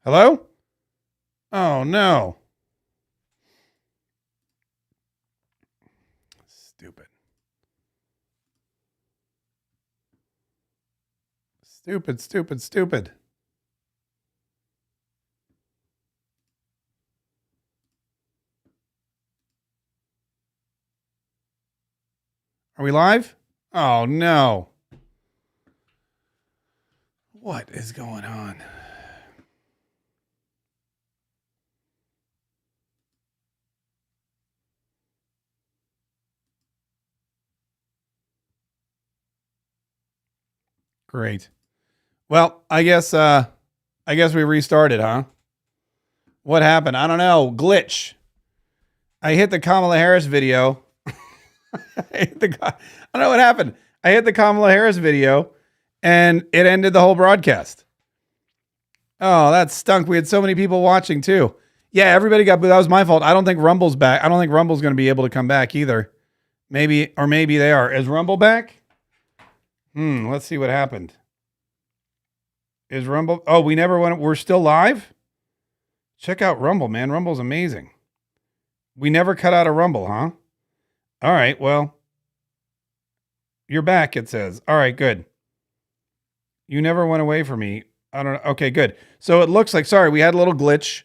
Hello? Oh, no. Stupid. Stupid, stupid, stupid. Are we live? Oh, no. What is going on? Great. Well, I guess we restarted, huh? What happened? I don't know. Glitch. I hit the Kamala Harris video. I don't know what happened. I hit the Kamala Harris video and it ended the whole broadcast. Oh, that stunk. We had so many people watching too. Yeah, everybody got booed. That was my fault. I don't think Rumble's back. I don't think Rumble's going to be able to come back either. Maybe they are. Is Rumble back? Let's see what happened. Is Rumble? Oh, we never went. We're still live? Check out Rumble, man. Rumble's amazing. We never cut out a Rumble, huh? All right, well, you're back, it says. All right, good. You never went away from me. I don't know. Okay, good. So it looks like, sorry, we had a little glitch.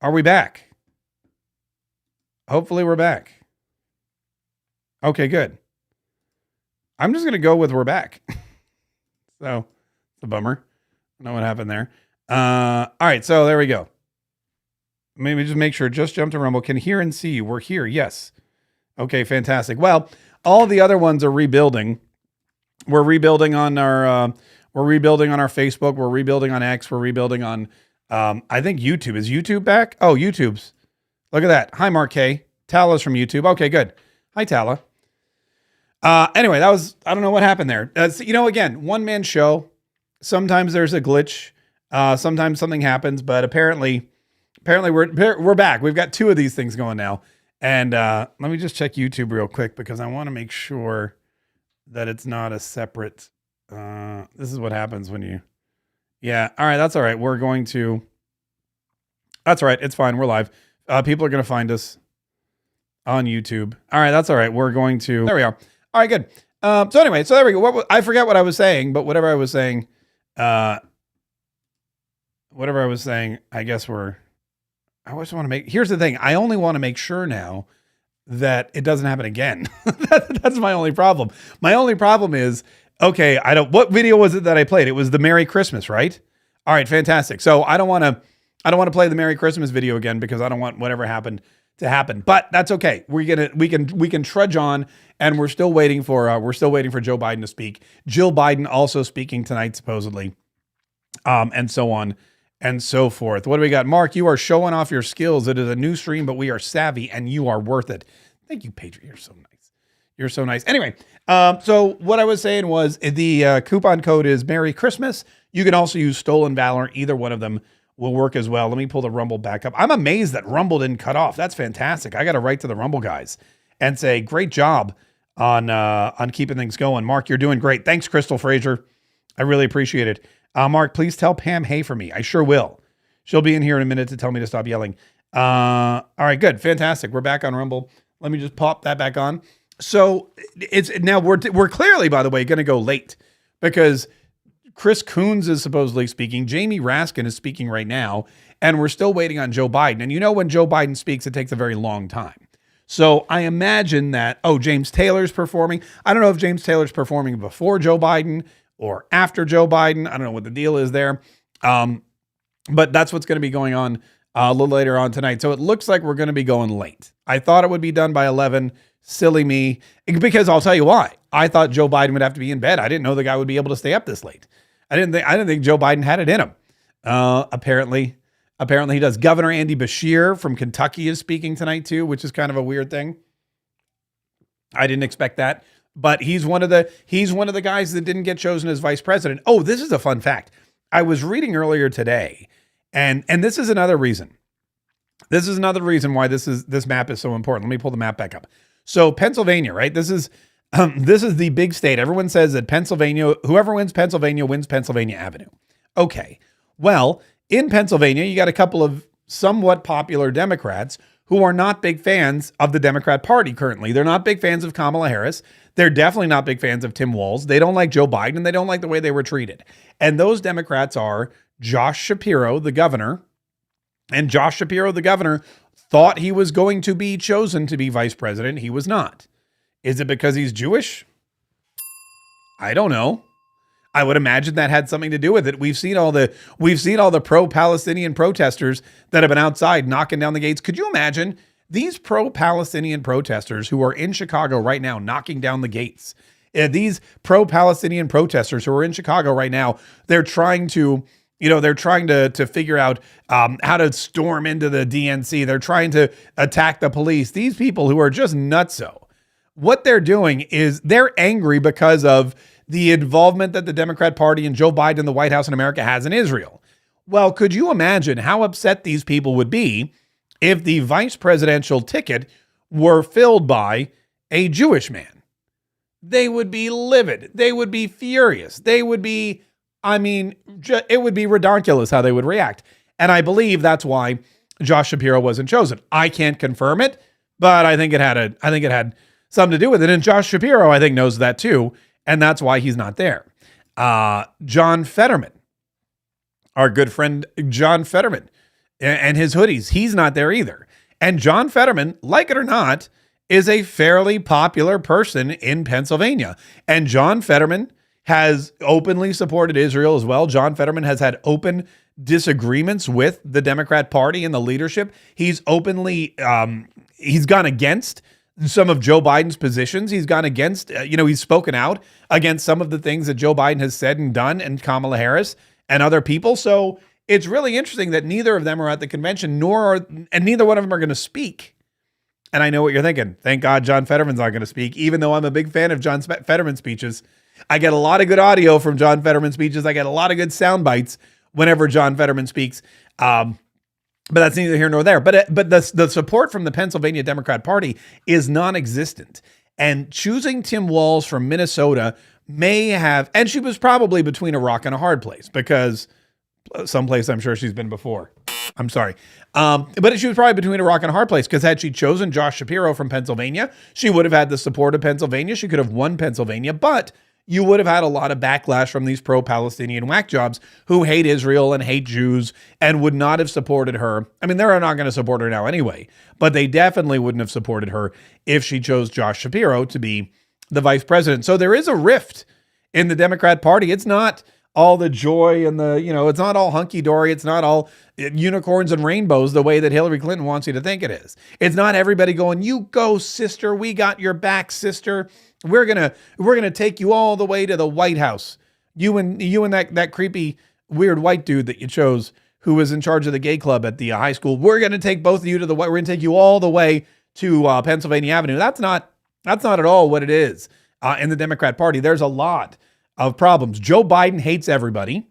Are we back? Hopefully we're back. Okay, good. I'm just going to go with we're back. So it's a bummer. I don't know what happened there. All right, so there we go. Maybe just make sure, just jump to Rumble. Can hear and see you. We're here. Yes. Okay, fantastic. Well, all the other ones are rebuilding. We're rebuilding on our Facebook. We're rebuilding on X. We're rebuilding on, I think YouTube. Is YouTube back? Oh, YouTube's. Look at that. Hi, Mark K. Tala's from YouTube. Okay, good. Hi, Tala. Anyway, I don't know what happened there. Again, one-man show. Sometimes there's a glitch. Sometimes something happens, but apparently we're back. We've got two of these things going now. And let me just check YouTube real quick because I want to make sure that it's not a separate. This is what happens when you. Yeah. All right. That's all right. That's all right. It's fine. We're live. People are going to find us on YouTube. All right. That's all right. There we are. All right. Good. So anyway, so there we go. I forget what I was saying, but whatever I was saying, I guess I just want to here's the thing. I only want to make sure now that it doesn't happen again. That's my only problem. My only problem is, okay, what video was it that I played? It was the Merry Christmas, right? All right, fantastic. So I don't want to play the Merry Christmas video again because I don't want whatever happened to happen, but that's okay. We can trudge on, and we're still waiting for Joe Biden to speak. Jill Biden also speaking tonight, supposedly, and so on and so forth. What do we got? Mark, you are showing off your skills. It is a new stream, but we are savvy and you are worth it. Thank you, Patriot. You're so nice. You're so nice. Anyway, so what I was saying was the coupon code is Merry Christmas. You can also use Stolen Valor. Either one of them will work as well. Let me pull the Rumble back up. I'm amazed that Rumble didn't cut off. That's fantastic. I got to write to the Rumble guys and say, great job on keeping things going. Mark, you're doing great. Thanks, Crystal Fraser. I really appreciate it. Mark, please tell Pam hey for me. I sure will. She'll be in here in a minute to tell me to stop yelling. All right, good. Fantastic. We're back on Rumble. Let me just pop that back on. So we're clearly, by the way, going to go late because Chris Coons is supposedly speaking. Jamie Raskin is speaking right now, and we're still waiting on Joe Biden. And when Joe Biden speaks, it takes a very long time. So I imagine that, James Taylor's performing. I don't know if James Taylor's performing before Joe Biden or after Joe Biden. I don't know what the deal is there. But that's what's going to be going on a little later on tonight. So it looks like we're going to be going late. I thought it would be done by 11. Silly me. Because I'll tell you why. I thought Joe Biden would have to be in bed. I didn't know the guy would be able to stay up this late. I didn't think Joe Biden had it in him. Apparently he does. Governor Andy Beshear from Kentucky is speaking tonight too, which is kind of a weird thing. I didn't expect that. But he's one of the guys that didn't get chosen as vice president. Oh, this is a fun fact. I was reading earlier today, and this is another reason. This is another reason why this map is so important. Let me pull the map back up. So Pennsylvania, right? This is the big state. Everyone says that Pennsylvania, whoever wins Pennsylvania Avenue. Okay. Well, in Pennsylvania, you got a couple of somewhat popular Democrats who are not big fans of the Democrat Party currently. They're not big fans of Kamala Harris. They're definitely not big fans of Tim Walz. They don't like Joe Biden. They don't like the way they were treated. And those Democrats are Josh Shapiro, the governor. And Josh Shapiro, the governor, thought he was going to be chosen to be vice president. He was not. Is it because he's Jewish? I don't know. I would imagine that had something to do with it. We've seen all the pro-Palestinian protesters that have been outside knocking down the gates. Could you imagine these pro-Palestinian protesters who are in Chicago right now knocking down the gates? These pro-Palestinian protesters who are in Chicago right now, they're trying to figure out how to storm into the DNC. They're trying to attack the police. These people who are just nutso. What they're doing is they're angry because of the involvement that the Democrat Party and Joe Biden and the White House in America has in Israel. Well, could you imagine how upset these people would be if the vice presidential ticket were filled by a Jewish man? They would be livid. They would be furious. They would be, it would be ridiculous how they would react. And I believe that's why Josh Shapiro wasn't chosen. I can't confirm it, but I think it had something to do with it. And Josh Shapiro, I think, knows that too. And that's why he's not there. John Fetterman, our good friend John Fetterman and his hoodies, he's not there either. And John Fetterman, like it or not, is a fairly popular person in Pennsylvania. And John Fetterman has openly supported Israel as well. John Fetterman has had open disagreements with the Democrat Party and the leadership. He's openly, he's gone against some of Joe Biden's positions. He's gone against, he's spoken out against some of the things that Joe Biden has said and done, and Kamala Harris and other people. So it's really interesting that neither of them are at the convention, and neither one of them are going to speak. And I know what you're thinking. Thank God John Fetterman's not going to speak, even though I'm a big fan of John Fetterman's speeches. I get a lot of good audio from John Fetterman's speeches. I get a lot of good sound bites whenever John Fetterman speaks. But that's neither here nor there. But the support from the Pennsylvania Democrat Party is non-existent. And choosing Tim Walz from Minnesota may have, and she was probably between a rock and a hard place, because someplace I'm sure she's been before. I'm sorry. But she was probably between a rock and a hard place, because had she chosen Josh Shapiro from Pennsylvania, she would have had the support of Pennsylvania. She could have won Pennsylvania, but you would have had a lot of backlash from these pro-Palestinian whack jobs who hate Israel and hate Jews and would not have supported her. I mean, they're not going to support her now anyway, but they definitely wouldn't have supported her if she chose Josh Shapiro to be the vice president. So there is a rift in the Democrat Party. It's not all the joy and it's not all hunky-dory. It's not all unicorns and rainbows the way that Hillary Clinton wants you to think it is. It's not everybody going, "You go, sister. We got your back, sister. We're gonna take you all the way to the White House. You and that creepy weird white dude that you chose, who was in charge of the gay club at the high school. We're gonna take both of you to we're gonna take you all the way to Pennsylvania Avenue." That's not at all what it is in the Democrat Party. There's a lot of problems. Joe Biden hates everybody,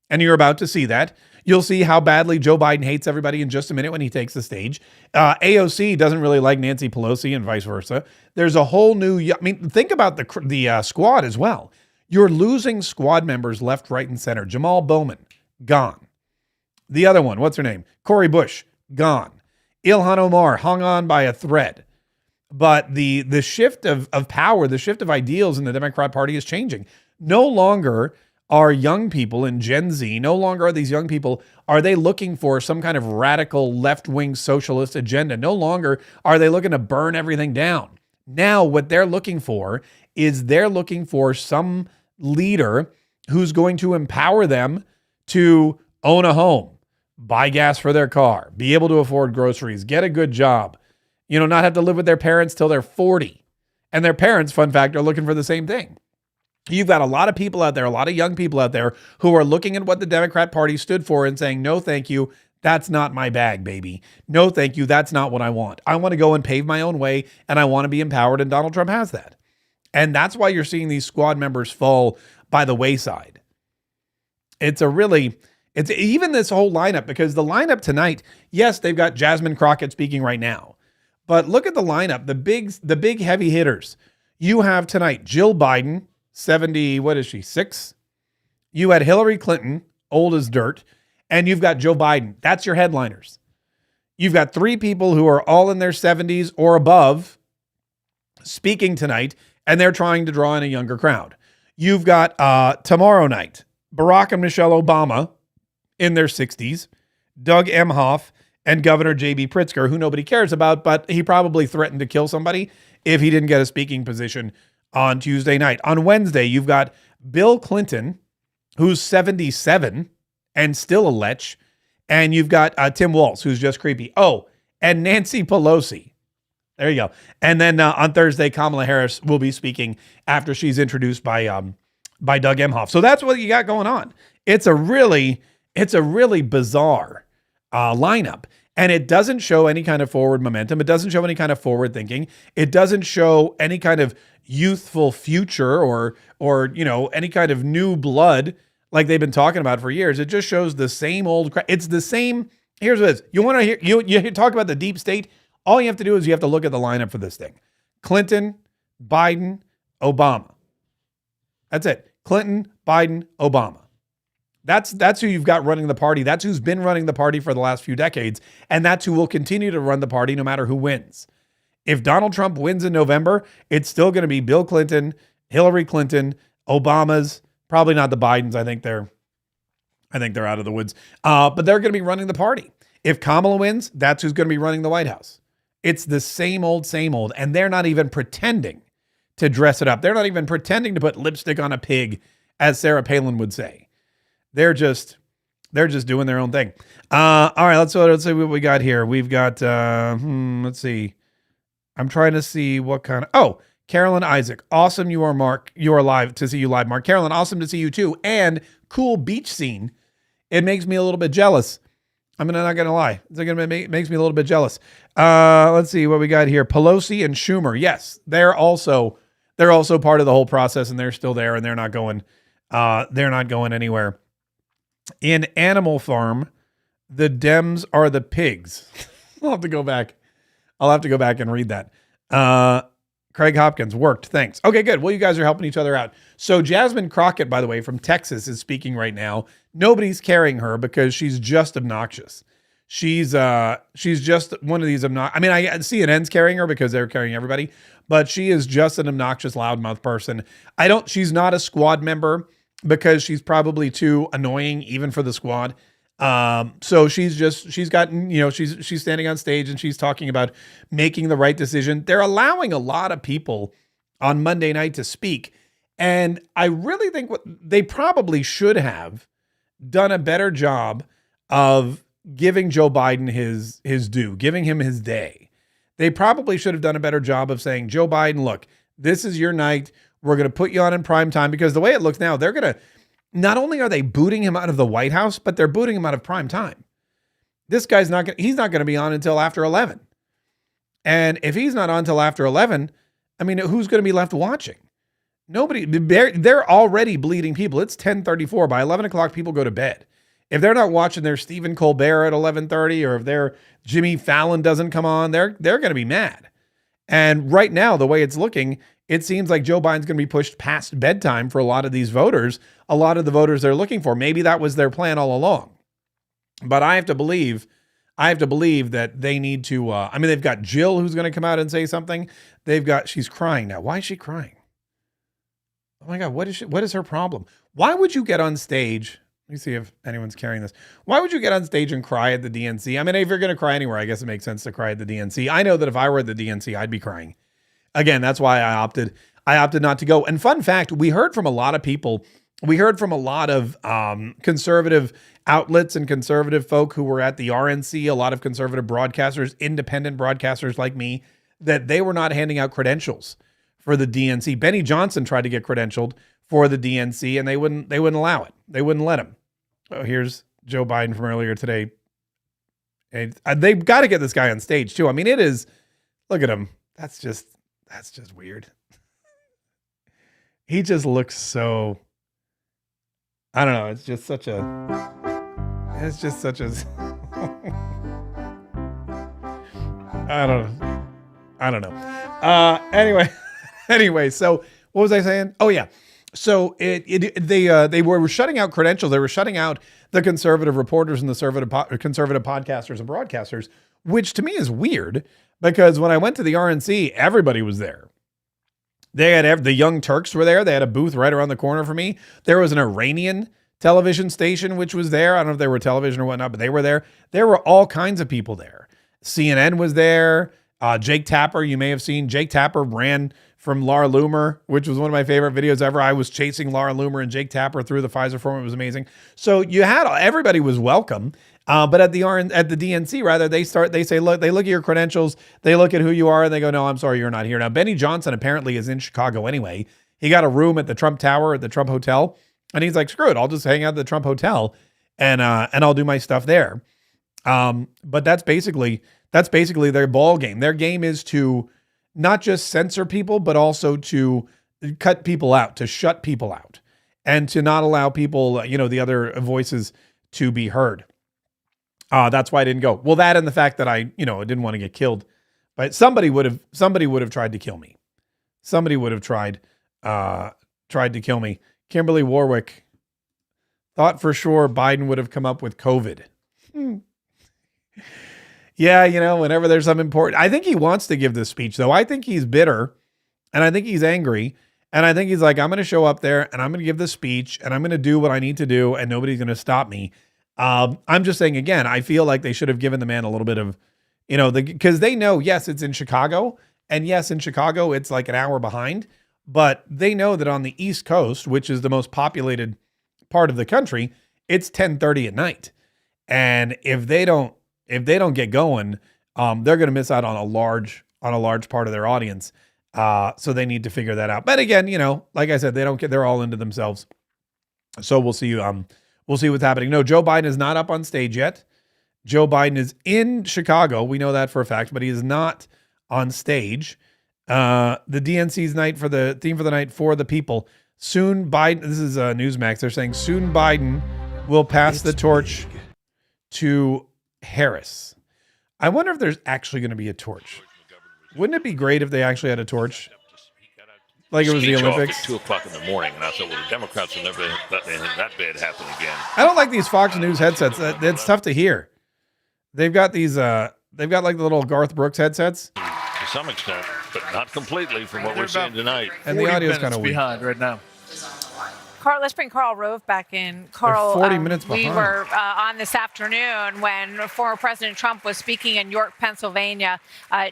and you're about to see that. You'll see how badly Joe Biden hates everybody in just a minute when he takes the stage. AOC doesn't really like Nancy Pelosi and vice versa. There's a whole new, think about the squad as well. You're losing squad members left, right, and center. Jamal Bowman, gone. The other one, what's her name? Cori Bush, gone. Ilhan Omar, hung on by a thread. But the shift of power, the shift of ideals in the Democrat Party is changing. No longer are young people in Gen Z, no longer are these young people, are they looking for some kind of radical left-wing socialist agenda? No longer are they looking to burn everything down. Now what they're looking for is some leader who's going to empower them to own a home, buy gas for their car, be able to afford groceries, get a good job, not have to live with their parents till they're 40. And their parents, fun fact, are looking for the same thing. You've got a lot of people out there, a lot of young people out there who are looking at what the Democrat Party stood for and saying, "No, thank you. That's not my bag, baby. No, thank you. That's not what I want. I want to go and pave my own way, and I want to be empowered." And Donald Trump has that. And that's why you're seeing these squad members fall by the wayside. It's even this whole lineup, because the lineup tonight, yes, they've got Jasmine Crockett speaking right now, but look at the lineup, the big heavy hitters. You have tonight Jill Biden, 70, what is she, 6? You had Hillary Clinton, old as dirt, and you've got Joe Biden. That's your headliners. You've got 3 people who are all in their 70s or above speaking tonight, and they're trying to draw in a younger crowd. You've got tomorrow night, Barack and Michelle Obama in their 60s, Doug Emhoff, and Governor J.B. Pritzker, who nobody cares about, but he probably threatened to kill somebody if he didn't get a speaking position on Tuesday night. On Wednesday, you've got Bill Clinton, who's 77 and still a lech, and you've got Tim Walz, who's just creepy. Oh, and Nancy Pelosi. There you go. And then on Thursday, Kamala Harris will be speaking after she's introduced by Doug Emhoff. So that's what you got going on. It's a really bizarre lineup. And it doesn't show any kind of forward momentum. It doesn't show any kind of forward thinking. It doesn't show any kind of youthful future or any kind of new blood like they've been talking about for years. It just shows the same old crap. It's the same. Here's what it is. You want to hear, you talk about the deep state. All you have to do is you have to look at the lineup for this thing. Clinton, Biden, Obama. That's it. Clinton, Biden, Obama. That's who you've got running the party. That's who's been running the party for the last few decades. And that's who will continue to run the party no matter who wins. If Donald Trump wins in November, it's still going to be Bill Clinton, Hillary Clinton, Obama's, probably not the Bidens. I think they're out of the woods. But they're going to be running the party. If Kamala wins, that's who's going to be running the White House. It's the same old, and they're not even pretending to dress it up. They're not even pretending to put lipstick on a pig, as Sarah Palin would say. They're just doing their own thing. All right, let's see what we got here. We've got, let's see. I'm trying to see what kind of, Carolyn Isaac. Awesome. You are Mark. You are live to see you live, Mark. Carolyn, awesome to see you too. And cool beach scene. It makes me a little bit jealous. I'm not going to lie. It makes me a little bit jealous. Let's see what we got here. Pelosi and Schumer. Yes, they're also part of the whole process, and they're still there, and they're not going anywhere. In Animal Farm, the Dems are the pigs. I'll have to go back and read that. Craig Hopkins worked. Thanks. Okay, good. Well, you guys are helping each other out. So Jasmine Crockett, by the way, from Texas is speaking right now. Nobody's carrying her because she's just obnoxious. She's just one of these obnoxious. I mean, CNN's carrying her because they're carrying everybody, but she is just an obnoxious loudmouth person. She's not a squad member because she's probably too annoying even for the squad. So she's standing on stage and she's talking about making the right decision. They're allowing a lot of people on Monday night to speak. And I really think what they probably should have done a better job of giving Joe Biden his due, giving him his day. They probably should have done a better job of saying, Joe Biden, look, this is your night. We're going to put you on in prime time, because the way it looks now, they're going to, not only are they booting him out of the White House, but they're booting him out of prime time. This guy's he's not going to be on until after 11. And if he's not on until after 11, I mean, who's going to be left watching? Nobody. They're already bleeding people. It's 10:34. By 11 o'clock, people go to bed. If they're not watching their Stephen Colbert at 11:30, or if their Jimmy Fallon doesn't come on, they're going to be mad. And right now, the way it's looking, it seems like Joe Biden's going to be pushed past bedtime for a lot of these voters, a lot of the voters they're looking for. Maybe that was their plan all along. But I have to believe that they need to, they've got Jill who's going to come out and say something. She's crying now. Why is she crying? Oh my God, what is her problem? Why would you get on stage? Let me see if anyone's carrying this. Why would you get on stage and cry at the DNC? I mean, if you're going to cry anywhere, I guess it makes sense to cry at the DNC. I know that if I were at the DNC, I'd be crying. Again, that's why I opted not to go. And fun fact, we heard from a lot of people. We heard from a lot of conservative outlets and conservative folk who were at the RNC, a lot of conservative broadcasters, independent broadcasters like me, that they were not handing out credentials for the DNC. Benny Johnson tried to get credentialed for the DNC, and they wouldn't allow it. They wouldn't let him. Oh, here's Joe Biden from earlier today. And they've got to get this guy on stage too. I mean, it is, look at him. That's just weird. He just looks so, I don't know. It's just such a I don't know. Anyway, so what was I saying? Oh yeah. So they were shutting out credentials. They were shutting out the conservative reporters and the conservative podcasters and broadcasters, which to me is weird because when I went to the RNC, everybody was there. They had the Young Turks were there. They had a booth right around the corner for me. There was an Iranian television station which was there. I don't know if they were television or whatnot, but they were there. There were all kinds of people there. CNN was there. Jake Tapper, you may have seen. Jake Tapper ran from Laura Loomer, which was one of my favorite videos ever. I was chasing Laura Loomer and Jake Tapper through the Pfizer forum. It was amazing. So you had everybody was welcome. But at the DNC, rather, they say, look, they look at your credentials, they look at who you are, and they go, no, I'm sorry, you're not here. Now, Benny Johnson apparently is in Chicago anyway. He got a room at the Trump Tower at the Trump Hotel, and he's like, screw it, I'll just hang out at the Trump Hotel and I'll do my stuff there. But that's basically their ball game. Their game is to not just censor people, but also to cut people out, to shut people out, and to not allow people, the other voices to be heard. That's why I didn't go. Well, that and the fact that I didn't want to get killed, but somebody would have tried to kill me. Somebody would have tried to kill me. Kimberly Warwick thought for sure Biden would have come up with COVID. Yeah, whenever there's something important. I think he wants to give this speech, though. I think he's bitter, and I think he's angry, and I think he's like, I'm going to show up there, and I'm going to give this speech, and I'm going to do what I need to do, and nobody's going to stop me. I'm just saying, again, I feel like they should have given the man a little bit of, because they know, yes, it's in Chicago, and yes, in Chicago, it's like an hour behind, but they know that on the East Coast, which is the most populated part of the country, it's 10:30 at night. And if they don't get going, they're going to miss out on a large part of their audience. So they need to figure that out. But again, like I said, they're all into themselves. So we'll see. We'll see what's happening. No, Joe Biden is not up on stage yet. Joe Biden is in Chicago. We know that for a fact, but he is not on stage. The DNC's theme for the night for the people. Soon Biden, this is Newsmax. They're saying soon Biden will pass the torch to Harris. I wonder if there's actually going to be a torch. Wouldn't it be great if they actually had a torch? Like it was the Olympics. At 2 o'clock in the morning, and I thought, well, the Democrats will never let that bad happen again. I don't like these Fox News headsets. It's tough to hear. They've got these. They've got like the little Garth Brooks headsets. To some extent, but not completely from what we're seeing tonight. And the audio is kind of weak. Behind right now. Carl, let's bring Karl Rove back in. Carl, 40 minutes behind. We were on this afternoon when former President Trump was speaking in York, Pennsylvania.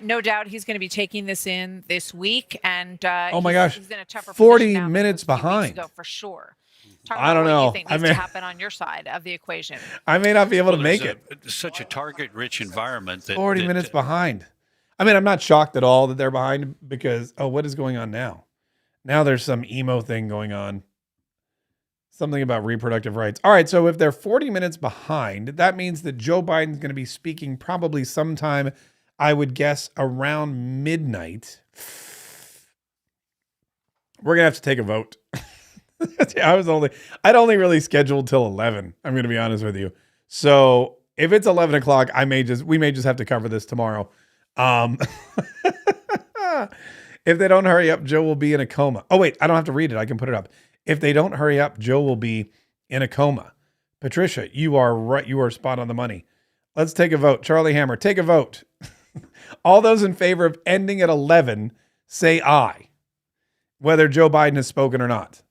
No doubt he's going to be taking this in this week. And oh my gosh, he's in a tougher 40 minutes behind. For sure. I don't know. What do you think needs to happen on your side of the equation? I may not be able to make it. Such a target-rich environment. 40 minutes behind. I mean, I'm not shocked at all that they're behind because, what is going on now? Now there's some emo thing going on. Something about reproductive rights. All right, so if they're 40 minutes behind, that means that Joe Biden's going to be speaking probably sometime, I would guess, around midnight. We're going to have to take a vote. I'd only really scheduled till 11. I'm going to be honest with you. So if it's 11 o'clock, we may just have to cover this tomorrow. If they don't hurry up, Joe will be in a coma. Oh, wait, I don't have to read it. I can put it up. If they don't hurry up, Joe will be in a coma. Patricia, you are right. You are spot on the money. Let's take a vote. Charlie Hammer, take a vote. All those in favor of ending at 11, say aye, whether Joe Biden has spoken or not.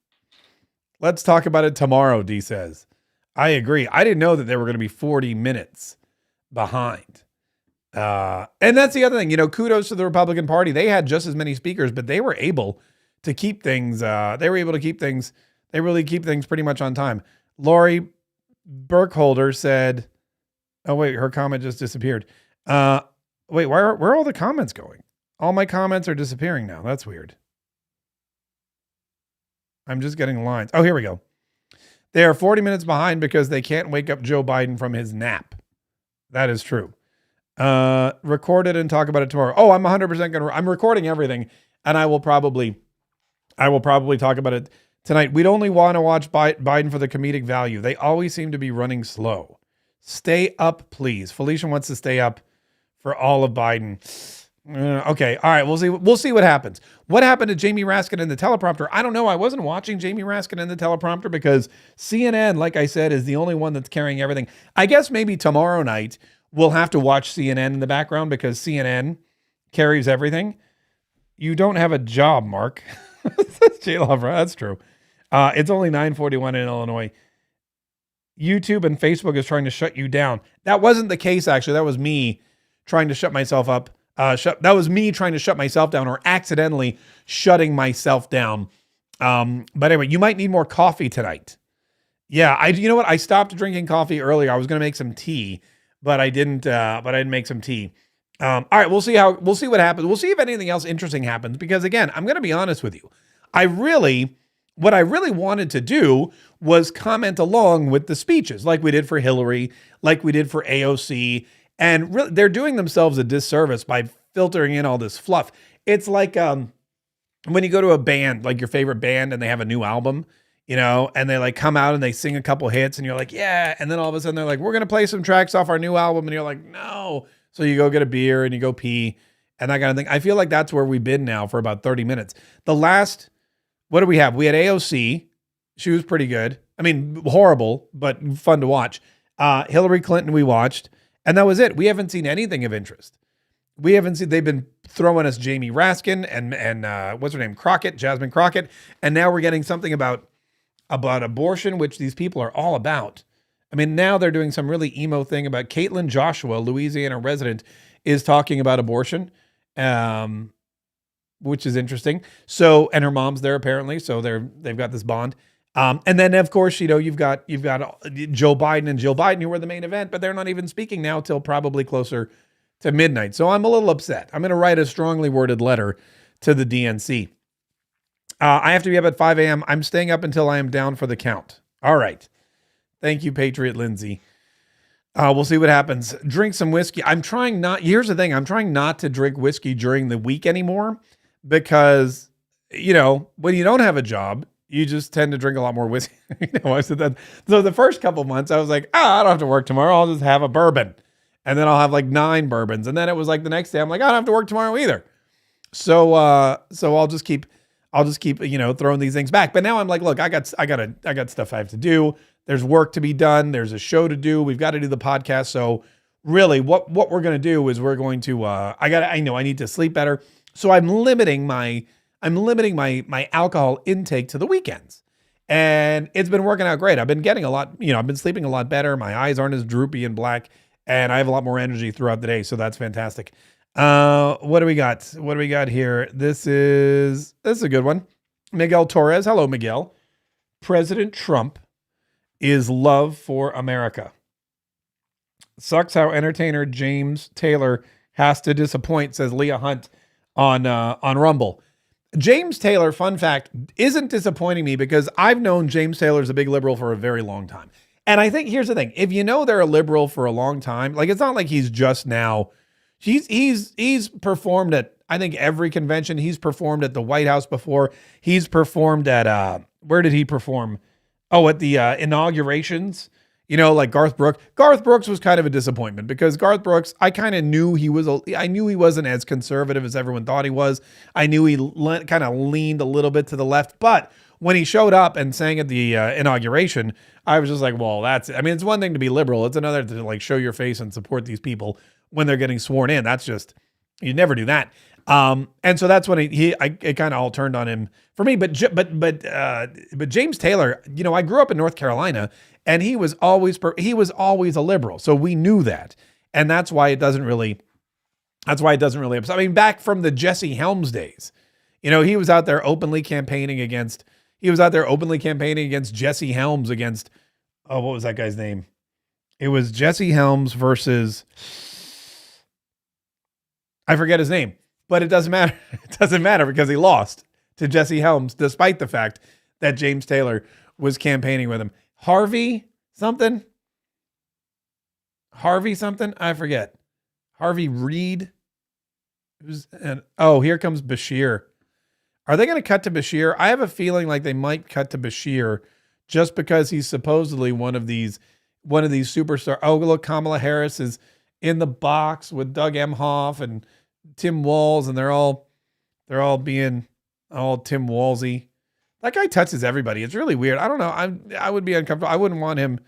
Let's talk about it tomorrow, D says. I agree. I didn't know that they were going to be 40 minutes behind. And that's the other thing, kudos to the Republican Party. They had just as many speakers, but they were able to keep things. They really keep things pretty much on time. Lori Burkholder said, oh wait, her comment just disappeared. Wait, where are all the comments going? All my comments are disappearing now. That's weird. I'm just getting lines. Oh, here we go. They are 40 minutes behind because they can't wake up Joe Biden from his nap. That is true. Record it and talk about it tomorrow. Oh, I'm 100% I'm recording everything, and I will probably talk about it tonight. We'd only want to watch Biden for the comedic value. They always seem to be running slow. Stay up, please. Felicia wants to stay up for all of Biden. Okay. All right. We'll see. We'll see what happens. What happened to Jamie Raskin in the teleprompter? I don't know. I wasn't watching Jamie Raskin in the teleprompter because CNN, like I said, is the only one that's carrying everything. I guess maybe tomorrow night we'll have to watch CNN in the background because CNN carries everything. You don't have a job, Mark. J Love, that's true. It's only 9:41 in Illinois. YouTube and Facebook is trying to shut you down. That wasn't the case, actually. That was me trying to shut myself up. That was me trying to shut myself down or accidentally shutting myself down. But anyway, you might need more coffee tonight. Yeah, you know what? I stopped drinking coffee earlier. I was going to make some tea, but I didn't. But I didn't make some tea. All right, we'll see what happens. We'll see if anything else interesting happens. Because again, I'm going to be honest with you. What I really wanted to do was comment along with the speeches, like we did for Hillary, like we did for AOC. And really, they're doing themselves a disservice by filtering in all this fluff. It's like when you go to a band, like your favorite band, and they have a new album, and they like come out and they sing a couple hits, and you're like, yeah. And then all of a sudden they're like, we're going to play some tracks off our new album. And you're like, no. So you go get a beer and you go pee and that kind of thing. I feel like that's where we've been now for about 30 minutes. What do we have? We had AOC. She was pretty good. I mean, horrible, but fun to watch. Hillary Clinton we watched. And that was it. We haven't seen anything of interest. They've been throwing us Jamie Raskin and what's her name? Jasmine Crockett. And now we're getting something about abortion, which these people are all about. I mean, now they're doing some really emo thing about Caitlin Joshua, Louisiana resident, is talking about abortion, which is interesting. So, and her mom's there apparently. So they've got this bond. And then of course, you've got Joe Biden and Jill Biden, who were the main event, but they're not even speaking now till probably closer to midnight. So I'm a little upset. I'm going to write a strongly worded letter to the DNC. I have to be up at 5 a.m. I'm staying up until I am down for the count. All right. Thank you, Patriot Lindsay. We'll see what happens. Drink some whiskey. Here's the thing. I'm trying not to drink whiskey during the week anymore because, when you don't have a job, you just tend to drink a lot more whiskey. I said that. So the first couple months I was like, I don't have to work tomorrow. I'll just have a bourbon. And then I'll have like 9 bourbons. And then it was like the next day I'm like, I don't have to work tomorrow either. So I'll just keep throwing these things back. But now I'm like, look, I got stuff I have to do. There's work to be done. There's a show to do. We've got to do the podcast. So really what we're going to do is we're going to, I need to sleep better. So I'm limiting my alcohol intake to the weekends. And it's been working out great. I've been getting a lot, I've been sleeping a lot better. My eyes aren't as droopy and black, and I have a lot more energy throughout the day. So that's fantastic. What do we got? What do we got here? This is a good one. Miguel Torres. Hello, Miguel. President Trump is love for America. Sucks how entertainer James Taylor has to disappoint, says Leah Hunt on Rumble. James Taylor, fun fact, isn't disappointing me because I've known James Taylor's a big liberal for a very long time. And I think here's the thing. If they're a liberal for a long time, like it's not like he's just now. He's performed at, I think, every convention. He's performed at the White House before. He's performed at, where did he perform? Oh, at the inaugurations, like Garth Brooks. Garth Brooks was kind of a disappointment because Garth Brooks, I kind of knew I knew he wasn't as conservative as everyone thought he was. I knew he kind of leaned a little bit to the left, but when he showed up and sang at the inauguration, I was just like, well, that's it. I mean, it's one thing to be liberal. It's another to like show your face and support these people when they're getting sworn in. That's just, you never do that. And so that's when it kind of all turned on him for me. But James Taylor, I grew up in North Carolina and he was always a liberal. So we knew that. And that's why it doesn't really upset. I mean, back from the Jesse Helms days, he was out there openly campaigning against Jesse Helms against, what was that guy's name? It was Jesse Helms versus, I forget his name, but it doesn't matter. It doesn't matter because he lost to Jesse Helms, despite the fact that James Taylor was campaigning with him. Harvey something. I forget. Harvey Reid. Here comes Bashir. Are they going to cut to Bashir? I have a feeling like they might cut to Bashir just because he's supposedly one of these superstars. Oh, look, Kamala Harris is in the box with Doug Emhoff and Tim Walz, and they're all being all Tim Walzy. That guy touches everybody. It's really weird. I don't know. I would be uncomfortable. I wouldn't want him.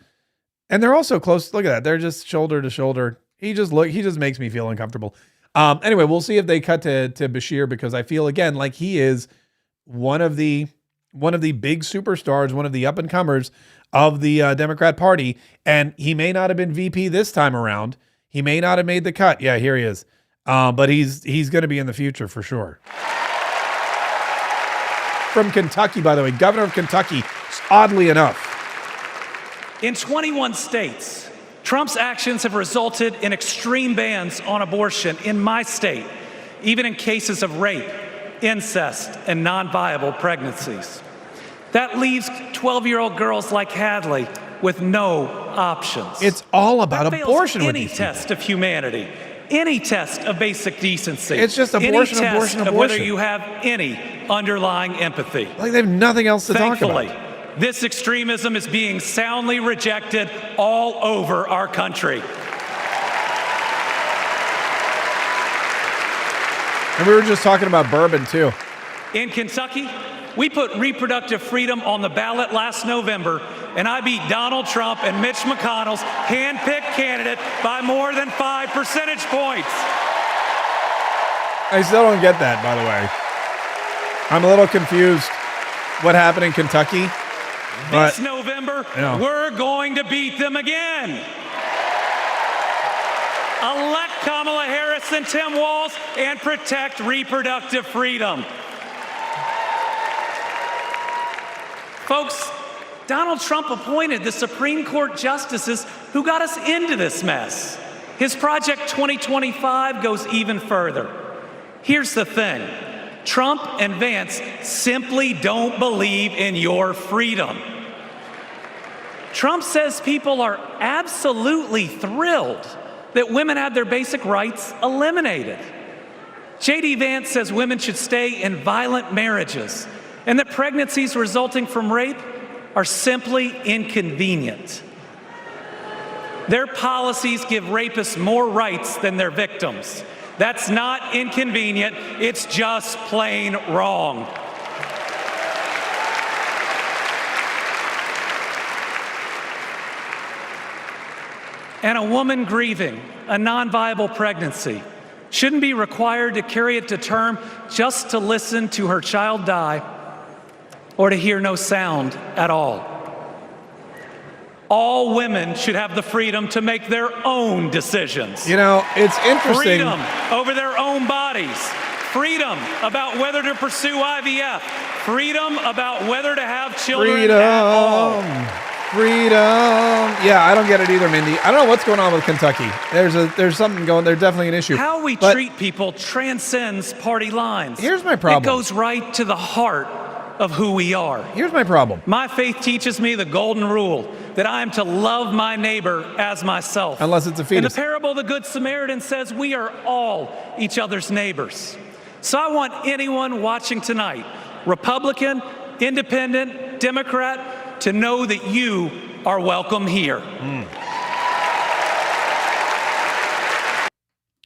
And they're all so close. Look at that. They're just shoulder to shoulder. He just makes me feel uncomfortable. Anyway, we'll see if they cut to Bashir, because I feel again like he is one of the big superstars, one of the up and comers of the Democrat Party, and he may not have been VP this time around. He may not have made the cut. Yeah, here he is. But he's going to be in the future for sure. From Kentucky, by the way, governor of Kentucky, oddly enough. In 21 states, Trump's actions have resulted in extreme bans on abortion in my state, even in cases of rape, incest, and non-viable pregnancies. That leaves 12-year-old girls like Hadley with no options. It's all about that abortion with any these people. test of humanity, any test of basic decency. It's just abortion, any test abortion, of abortion. whether you have any underlying empathy. Like they have nothing else to talk Thankfully, about. this extremism is being soundly rejected all over our country. And we were just talking about bourbon too. In Kentucky, we put reproductive freedom on the ballot last November, and I beat Donald Trump and Mitch McConnell's hand-picked candidate by more than 5 percentage points. I still don't get that, by the way. I'm a little confused what happened in Kentucky. This November, we're going to beat them again. Elect Kamala Harris and Tim Walz and protect reproductive freedom. Folks, Donald Trump appointed the Supreme Court justices who got us into this mess. His Project 2025 goes even further. Here's the thing. Trump and Vance simply don't believe in your freedom. Trump says people are absolutely thrilled that women have their basic rights eliminated. J.D. Vance says women should stay in violent marriages and that pregnancies resulting from rape are simply inconvenient. Their policies give rapists more rights than their victims. That's not inconvenient, it's just plain wrong. And a woman grieving a non-viable pregnancy shouldn't be required to carry it to term just to listen to her child die or to hear no sound at all. All women should have the freedom to make their own decisions. You know, it's interesting. Freedom over their own bodies. Freedom about whether to pursue IVF. Freedom about whether to have children at all. Freedom. Yeah, I don't get it either, Mindy. I don't know what's going on with Kentucky. There's something going. There's definitely an issue. How we treat people transcends party lines. Here's my problem. It goes right to the heart of who we are. Here's my problem. My faith teaches me the golden rule that I am to love my neighbor as myself. Unless it's a fetus. In the parable of the Good Samaritan says we are all each other's neighbors. So I want anyone watching tonight, Republican, Independent, Democrat, to know that you are welcome here.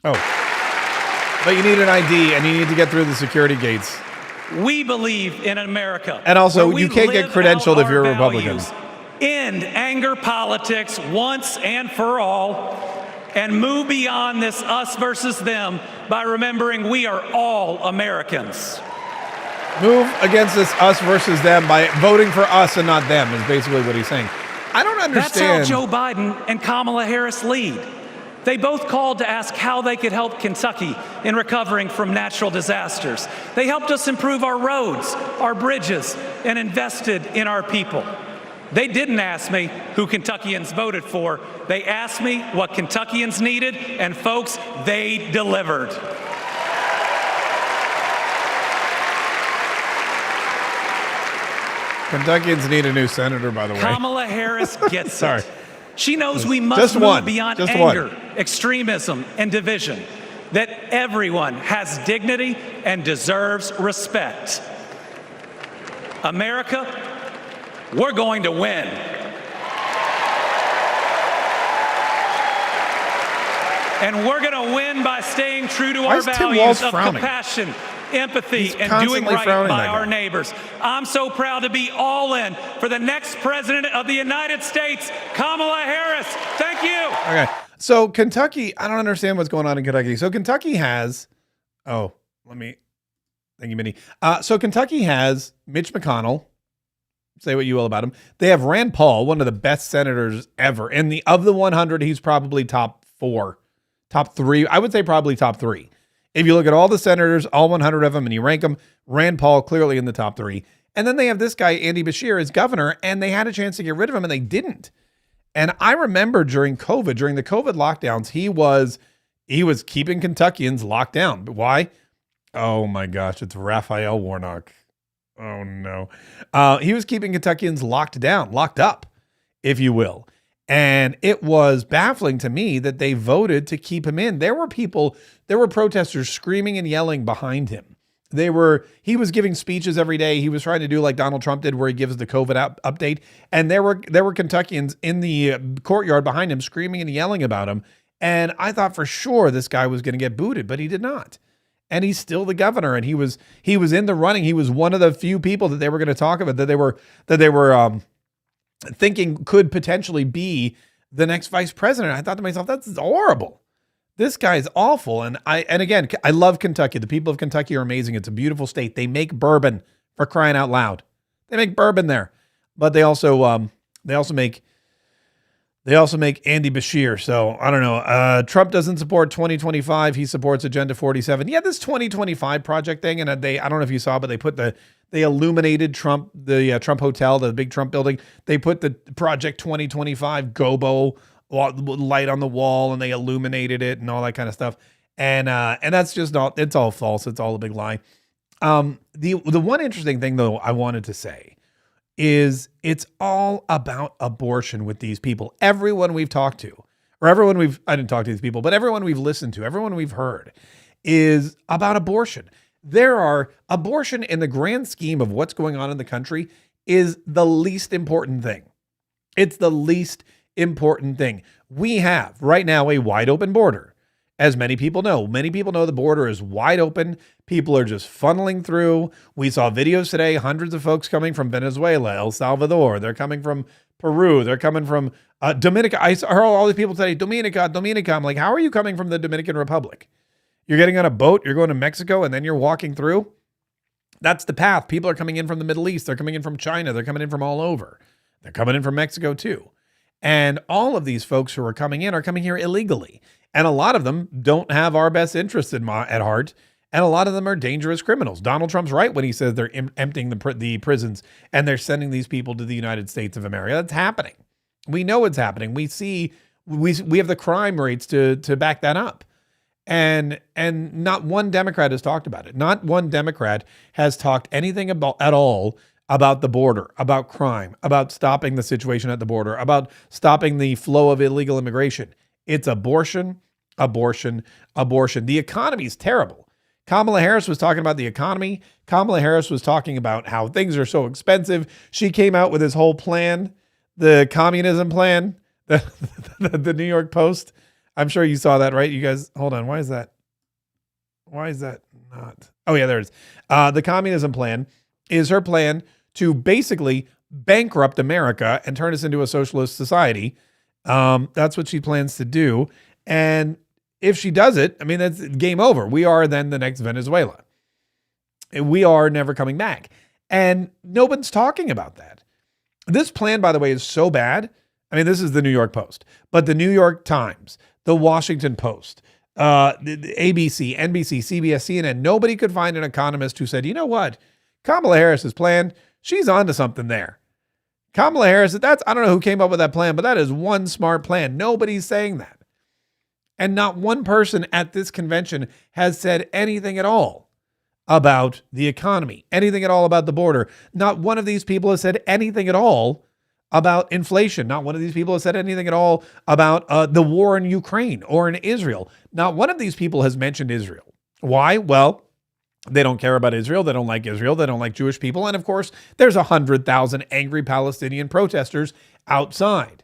Oh, but you need an ID and you need to get through the security gates. We believe in America. And also, you can't get credentialed if you're a Republican. End anger politics once and for all, and move beyond this us versus them by remembering we are all Americans. Move against this us versus them by voting for us and not them is basically what he's saying. I don't understand. That's how Joe Biden and Kamala Harris lead. They both called to ask how they could help Kentucky in recovering from natural disasters. They helped us improve our roads, our bridges, and invested in our people. They didn't ask me who Kentuckians voted for. They asked me what Kentuckians needed, and folks, they delivered. Kentuckians need a new senator, by the way. Kamala Harris gets Sorry. it. She knows we must move beyond Just anger, one. extremism, and division, that everyone has dignity and deserves respect. America, we're going to win. And we're going to win by staying true to Why our is Tim values Walz of frowning? compassion, empathy, He's and doing constantly right frowning, by that our guy. neighbors. I'm so proud to be all in for the next president of the United States, Kamala Harris. Thank you. Okay. So Kentucky, I don't understand what's going on in Kentucky. So Kentucky has, thank you, Minnie. So Kentucky has Mitch McConnell. Say what you will about him. They have Rand Paul, one of the best senators ever. And of the 100, he's probably top 3. I would say probably top 3. If you look at all the senators, all 100 of them, and you rank them, Rand Paul clearly in the top 3. And then they have this guy, Andy Beshear, as governor, and they had a chance to get rid of him, and they didn't. And I remember during the COVID lockdowns, he was keeping Kentuckians locked down. But why? Oh my gosh, it's Raphael Warnock. Oh no. He was keeping Kentuckians locked up, if you will. And it was baffling to me that they voted to keep him in. There were protesters screaming and yelling behind him. He was giving speeches every day. He was trying to do like Donald Trump did, where he gives the COVID update. And there were Kentuckians in the courtyard behind him screaming and yelling about him. And I thought for sure this guy was going to get booted, but he did not. And he's still the governor, and he was in the running. He was one of the few people that they were going to talk about that they were thinking could potentially be the next vice president. I thought to myself, that's horrible. This guy is awful. And again, I love Kentucky. The people of Kentucky are amazing. It's a beautiful state. They make bourbon, for crying out loud. They make bourbon there, but they also make Andy Beshear. So I don't know. Trump doesn't support 2025. He supports Agenda 47. Yeah, this 2025 project thing. And I don't know if you saw, but they illuminated Trump, the Trump Hotel, the big Trump building. They put the Project 2025 Gobo light on the wall, and they illuminated it and all that kind of stuff. And that's just it's all false. It's all a big lie. The one interesting thing though, I wanted to say is it's all about abortion with these people. Everyone we've talked to, or I didn't talk to these people, but everyone we've listened to, everyone we've heard is about abortion. Abortion in the grand scheme of what's going on in the country is the least important thing. It's the least important thing. We have right now a wide open border. As many people know the border is wide open. People are just funneling through. We saw videos today, hundreds of folks coming from Venezuela, El Salvador. They're coming from Peru. They're coming from Dominica. I heard all these people today, Dominica. I'm like, how are you coming from the Dominican Republic? You're getting on a boat, you're going to Mexico, and then you're walking through? That's the path. People are coming in from the Middle East. They're coming in from China. They're coming in from all over. They're coming in from Mexico too. And all of these folks who are coming here illegally. And a lot of them don't have our best interests at heart. And a lot of them are dangerous criminals. Donald Trump's right when he says they're emptying the prisons and they're sending these people to the United States of America. That's happening. We know it's happening. We have the crime rates to back that up. And not one Democrat has talked about it. Not one Democrat has talked anything at all about the border, about crime, about stopping the situation at the border, about stopping the flow of illegal immigration. It's abortion, abortion, abortion. The economy is terrible. Kamala Harris was talking about the economy. Kamala Harris was talking about how things are so expensive. She came out with this whole plan, the communism plan, the New York Post. I'm sure you saw that, right? You guys, hold on. Why is that not? Oh yeah, there it is. The communism plan is her plan to basically bankrupt America and turn us into a socialist society. That's what she plans to do. And if she does it, I mean, that's game over. We are then the next Venezuela. We are never coming back. And no one's talking about that. This plan, by the way, is so bad. I mean, this is the New York Post, but the New York Times, the Washington Post, the ABC, NBC, CBS, CNN, nobody could find an economist who said, you know what? Kamala Harris's plan, she's onto something there. Kamala Harris, I don't know who came up with that plan, but that is one smart plan. Nobody's saying that. And not one person at this convention has said anything at all about the economy, anything at all about the border. Not one of these people has said anything at all about inflation. Not one of these people has said anything at all about the war in Ukraine or in Israel. Not one of these people has mentioned Israel. Why? Well, they don't care about Israel. They don't like Israel. They don't like Jewish people. And of course, there's 100,000 angry Palestinian protesters outside.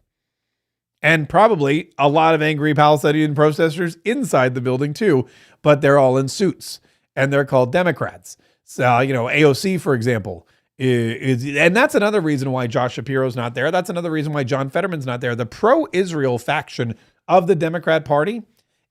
And probably a lot of angry Palestinian protesters inside the building too, but they're all in suits and they're called Democrats. So, AOC, for example, and that's another reason why Josh Shapiro's not there. That's another reason why John Fetterman's not there. The pro-Israel faction of the Democrat Party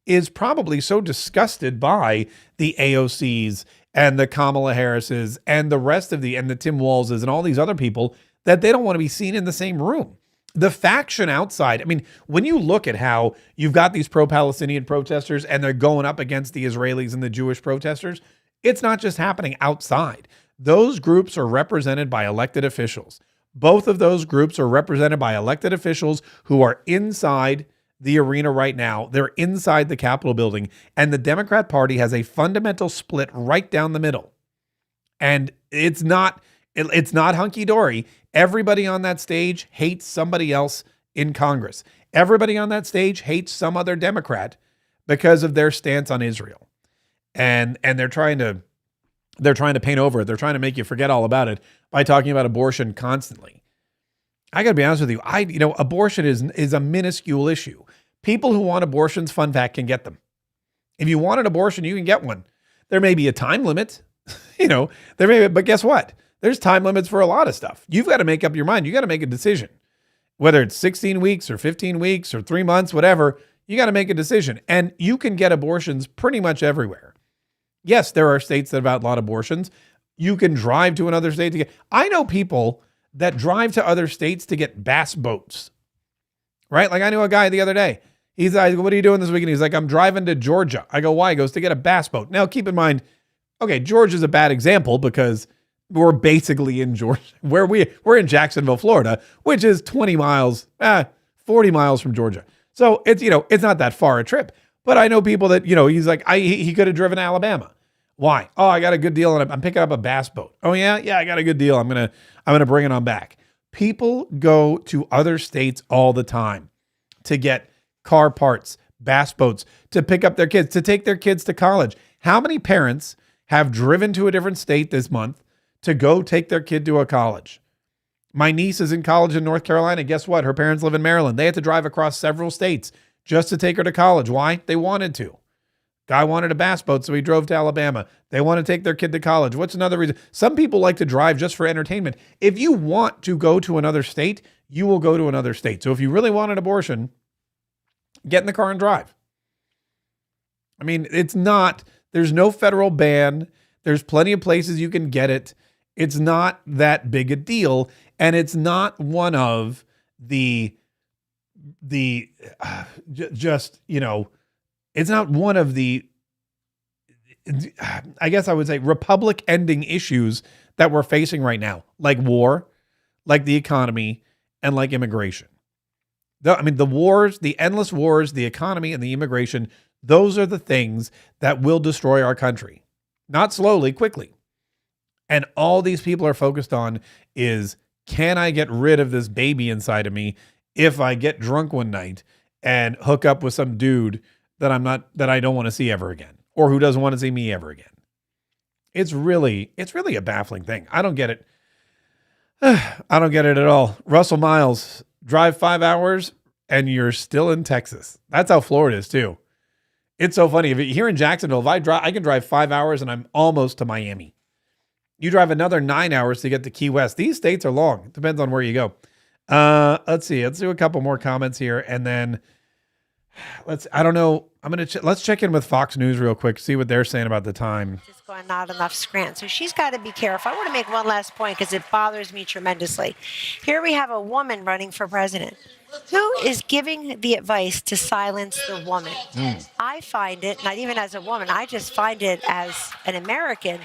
is probably so disgusted by the AOCs and the Kamala Harrises and the rest of and the Tim Walzes and all these other people that they don't want to be seen in the same room. The faction outside, I mean, when you look at how you've got these pro-Palestinian protesters and they're going up against the Israelis and the Jewish protesters, it's not just happening outside. Those groups are represented by elected officials. Both of those groups are represented by elected officials who are inside the arena right now. They're inside the Capitol building, and the Democrat Party has a fundamental split right down the middle. And it's not hunky-dory. Everybody on that stage hates somebody else in Congress. Everybody on that stage hates some other Democrat because of their stance on Israel. And they're trying to paint over it. They're trying to make you forget all about it by talking about abortion constantly. I got to be honest with you. Abortion is a minuscule issue. People who want abortions, fun fact, can get them. If you want an abortion, you can get one. There may be a time limit, but guess what? There's time limits for a lot of stuff. You've got to make up your mind. You got to make a decision, whether it's 16 weeks or 15 weeks or 3 months, whatever. You got to make a decision, and you can get abortions pretty much everywhere. Yes, there are states that have outlawed abortions. You can drive to another state to get. I know people that drive to other states to get bass boats, right? Like I knew a guy the other day. He's like, "What are you doing this weekend?" He's like, "I'm driving to Georgia." I go, "Why?" He goes, "To get a bass boat." Now, keep in mind, okay, Georgia's a bad example because we're basically in Georgia, where we're in Jacksonville, Florida, which is 40 miles from Georgia. So it's, it's not that far a trip. But I know people that, he's like, he could have driven to Alabama. Why? Oh, I got a good deal and I'm picking up a bass boat. Oh yeah? Yeah, I got a good deal. I'm going to bring it on back. People go to other states all the time to get car parts, bass boats, to pick up their kids, to take their kids to college. How many parents have driven to a different state this month to go take their kid to a college? My niece is in college in North Carolina. Guess what? Her parents live in Maryland. They had to drive across several states just to take her to college. Why? They wanted to. Guy wanted a bass boat, so he drove to Alabama. They want to take their kid to college. What's another reason? Some people like to drive just for entertainment. If you want to go to another state, you will go to another state. So if you really want an abortion, get in the car and drive. I mean, there's no federal ban. There's plenty of places you can get it. It's not that big a deal. And it's not one of it's not one of the, I guess I would say, republic ending issues that we're facing right now, like war, like the economy, and like immigration. The wars, the endless wars, the economy, and the immigration, those are the things that will destroy our country. Not slowly, quickly. And all these people are focused on is, can I get rid of this baby inside of me if I get drunk one night and hook up with some dude that I don't want to see ever again, or who doesn't want to see me ever again? It's really a baffling thing. I don't get it. I don't get it at all. Russell Miles, drive 5 hours and you're still in Texas. That's how Florida is too. It's so funny. Here in Jacksonville, if I can drive 5 hours and I'm almost to Miami. You drive another 9 hours to get to Key West. These states are long. It depends on where you go. Let's see. Let's do a couple more comments here, and then let's check in with Fox News real quick, see what they're saying about the time. Just going not enough scrant. So she's got to be careful. I want to make one last point because it bothers me tremendously. Here we have a woman running for president. Who is giving the advice to silence the woman? I find it, not even as a woman, I just find it as an American,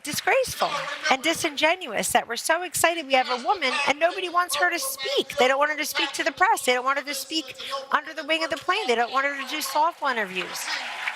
disgraceful and disingenuous that we're so excited we have a woman and nobody wants her to speak. They don't want her to speak to the press. They don't want her to speak under the wing of the plane. They don't want her to do softball interviews.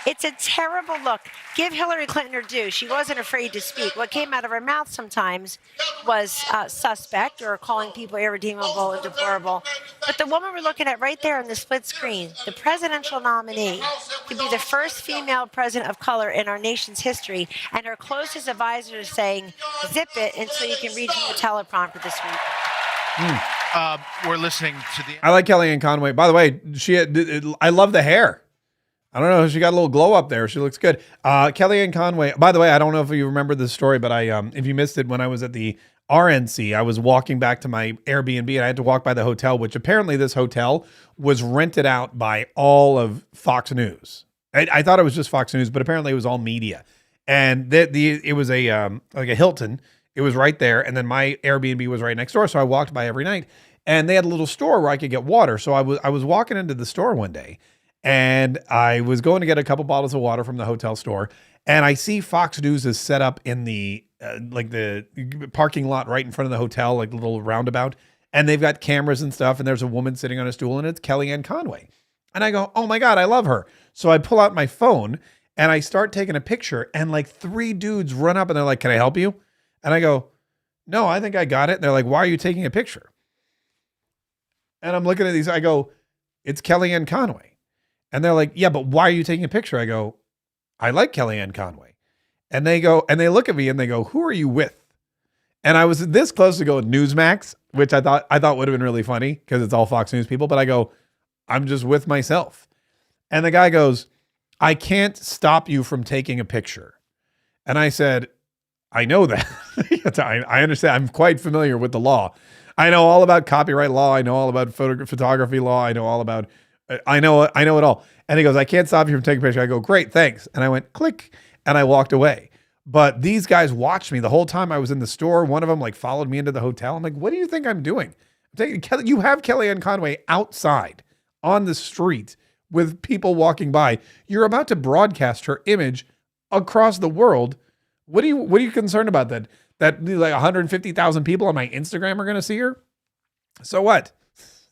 It's a terrible look. Give Hillary Clinton her due. She wasn't afraid to speak. What came out of her mouth sometimes was suspect or calling people irredeemable and deplorable. But the woman we're looking at right there on the split screen, the presidential nominee, to be the first female president of color in our nation's history, and her closest advisor is saying, zip it until you can read from the teleprompter this week. We're listening to the. I like Kellyanne Conway. By the way, I love the hair. I don't know. She got a little glow up there. She looks good. Kellyanne Conway. By the way, I don't know if you remember this story, but if you missed it, when I was at the RNC, I was walking back to my Airbnb and I had to walk by the hotel, which apparently this hotel was rented out by all of Fox News. I thought it was just Fox News, but apparently it was all media. And it was like a Hilton. It was right there. And then my Airbnb was right next door. So I walked by every night and they had a little store where I could get water. So I was walking into the store one day and I was going to get a couple bottles of water from the hotel store. And I see Fox News is set up in the parking lot right in front of the hotel, like a little roundabout. And they've got cameras and stuff. And there's a woman sitting on a stool and it's Kellyanne Conway. And I go, oh my God, I love her. So I pull out my phone and I start taking a picture and like 3 dudes run up and they're like, can I help you? And I go, no, I think I got it. And they're like, why are you taking a picture? And I'm looking at these. I go, it's Kellyanne Conway. And they're like, yeah, but why are you taking a picture? I go, I like Kellyanne Conway. And they go, and they look at me and they go, who are you with? And I was this close to going Newsmax, which I thought would have been really funny because it's all Fox News people. But I go, I'm just with myself. And the guy goes, I can't stop you from taking a picture. And I said, I know that. I understand. I'm quite familiar with the law. I know all about copyright law. I know all about photography law. I know all about, I know it all. And he goes, I can't stop you from taking a picture. I go, great, thanks. And I went, click, and I walked away. But these guys watched me the whole time I was in the store. One of them like followed me into the hotel. I'm like, what do you think I'm doing? You have Kellyanne Conway outside on the street with people walking by. You're about to broadcast her image across the world. What are you concerned about that like 150,000 people on my Instagram are going to see her? So what?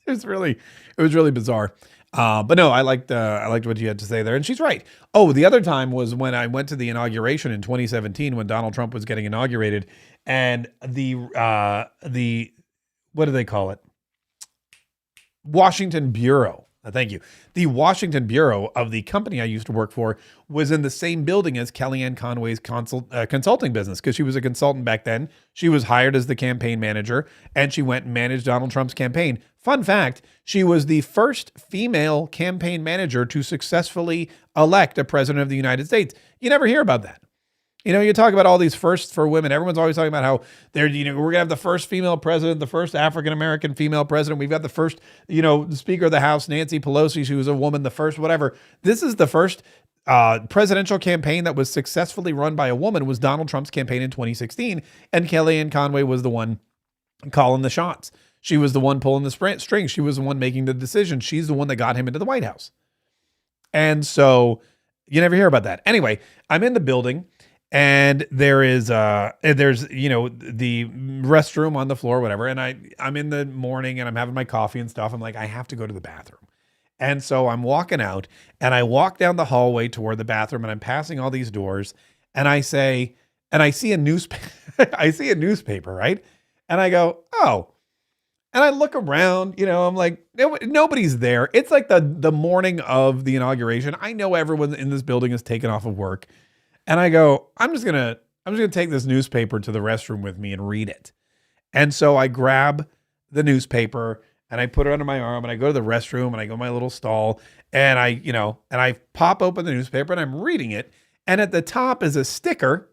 It was really bizarre. But no, I liked what you had to say there. And she's right. Oh, the other time was when I went to the inauguration in 2017 when Donald Trump was getting inaugurated and the what do they call it? Washington Bureau. Thank you. The Washington Bureau of the company I used to work for was in the same building as Kellyanne Conway's consulting business because she was a consultant back then. She was hired as the campaign manager and she went and managed Donald Trump's campaign. Fun fact, she was the first female campaign manager to successfully elect a president of the United States. You never hear about that. You know, you talk about all these firsts for women. Everyone's always talking about how we're going to have the first female president, the first African-American female president. We've got the first, Speaker of the House, Nancy Pelosi, who was a woman, the first whatever. This is the first presidential campaign that was successfully run by a woman was Donald Trump's campaign in 2016. And Kellyanne Conway was the one calling the shots. She was the one pulling the strings. She was the one making the decision. She's the one that got him into the White House. And so you never hear about that. Anyway, I'm in the building. And there's the restroom on the floor, whatever. And I'm in the morning and I'm having my coffee and stuff. I'm like, I have to go to the bathroom. And so I'm walking out and I walk down the hallway toward the bathroom and I'm passing all these doors and I see a newspaper, right? And I go, oh, and I look around, I'm like, nobody's there. It's like the morning of the inauguration. I know everyone in this building is taken off of work. And I go, I'm just gonna take this newspaper to the restroom with me and read it. And so I grab the newspaper and I put it under my arm and I go to the restroom and I go to my little stall and I pop open the newspaper and I'm reading it. And at the top is a sticker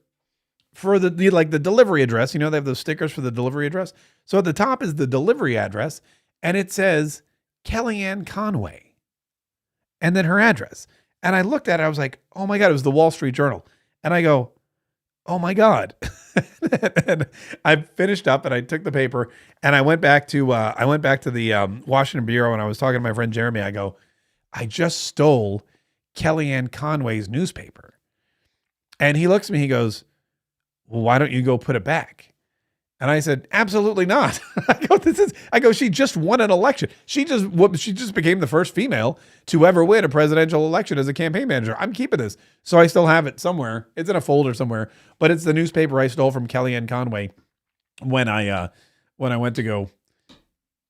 for the delivery address. They have those stickers for the delivery address. So at the top is the delivery address and it says Kellyanne Conway and then her address. And I looked at it. I was like, oh my God, it was the Wall Street Journal. And I go, oh my God. And I finished up and I took the paper and I went back to the Washington Bureau and I was talking to my friend Jeremy. I go, I just stole Kellyanne Conway's newspaper. And he looks at me, he goes, well, why don't you go put it back? And I said, absolutely not. I go, she just won an election. She just became the first female to ever win a presidential election as a campaign manager. I'm keeping this. So I still have it somewhere. It's in a folder somewhere, but it's the newspaper I stole from Kellyanne Conway when I went to go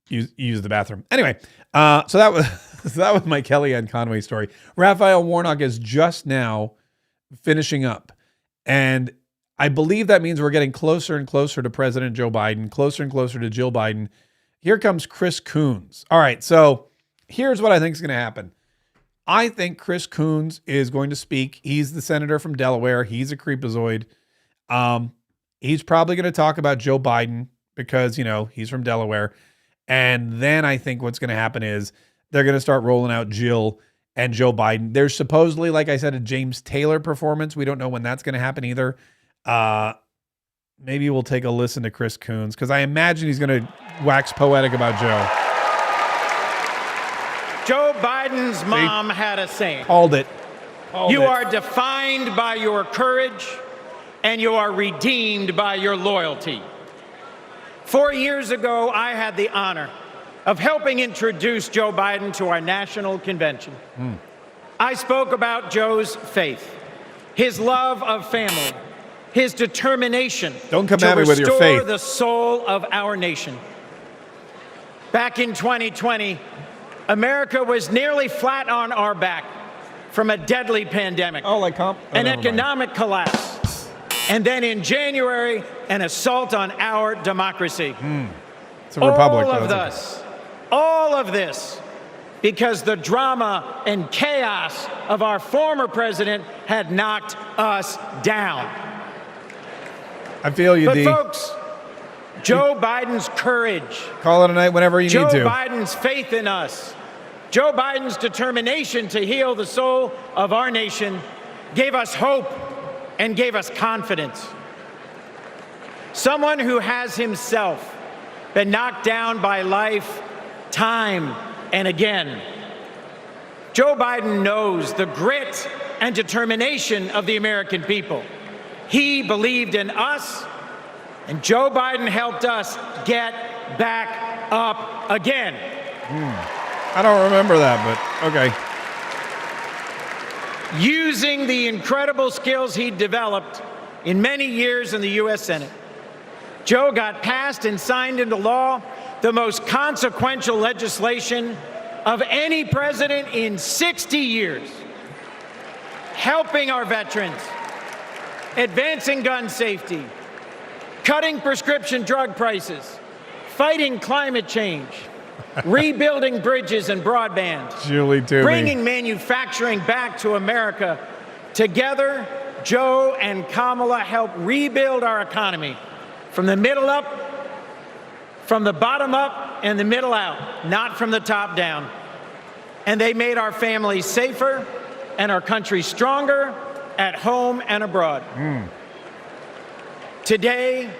use the bathroom. Anyway, so that was my Kellyanne Conway story. Raphael Warnock is just now finishing up. And I believe that means we're getting closer and closer to President Joe Biden, closer and closer to Jill Biden. Here comes Chris Coons. All right, so here's what I think is going to happen. I think Chris Coons is going to speak. He's the senator from Delaware. He's a creepazoid. He's probably going to talk about Joe Biden because, he's from Delaware. And then I think what's going to happen is they're going to start rolling out Jill and Joe Biden. There's supposedly, like I said, a James Taylor performance. We don't know when that's going to happen either. Maybe we'll take a listen to Chris Coons because I imagine he's going to wax poetic about Joe. Joe Biden's mom had a saying. Called it. You are defined by your courage and you are redeemed by your loyalty. 4 years ago, I had the honor of helping introduce Joe Biden to our national convention. I spoke about Joe's faith, his love of family, his determination Don't come to at me with your restore faith. the soul of our nation. Back in 2020, America was nearly flat on our back from a deadly pandemic, an economic collapse, and then in January, an assault on our democracy. It's a republic. All of this, because the drama and chaos of our former president had knocked us down. I feel you, But D. folks, Joe Biden's courage, Call it a night whenever you Joe need to. Biden's faith in us, Joe Biden's determination to heal the soul of our nation gave us hope and gave us confidence. Someone who has himself been knocked down by life time and again. Joe Biden knows the grit and determination of the American people. He believed in us, and Joe Biden helped us get back up again. I don't remember that, but okay. Using the incredible skills he developed in many years in the U.S. Senate, Joe got passed and signed into law the most consequential legislation of any president in 60 years, helping our veterans, advancing gun safety, cutting prescription drug prices, fighting climate change, rebuilding bridges and broadband, Julie Toomey. bringing manufacturing back to America. Together, Joe and Kamala helped rebuild our economy from the middle up, from the bottom up, and the middle out, not from the top down. And they made our families safer and our country stronger at home and abroad. Today,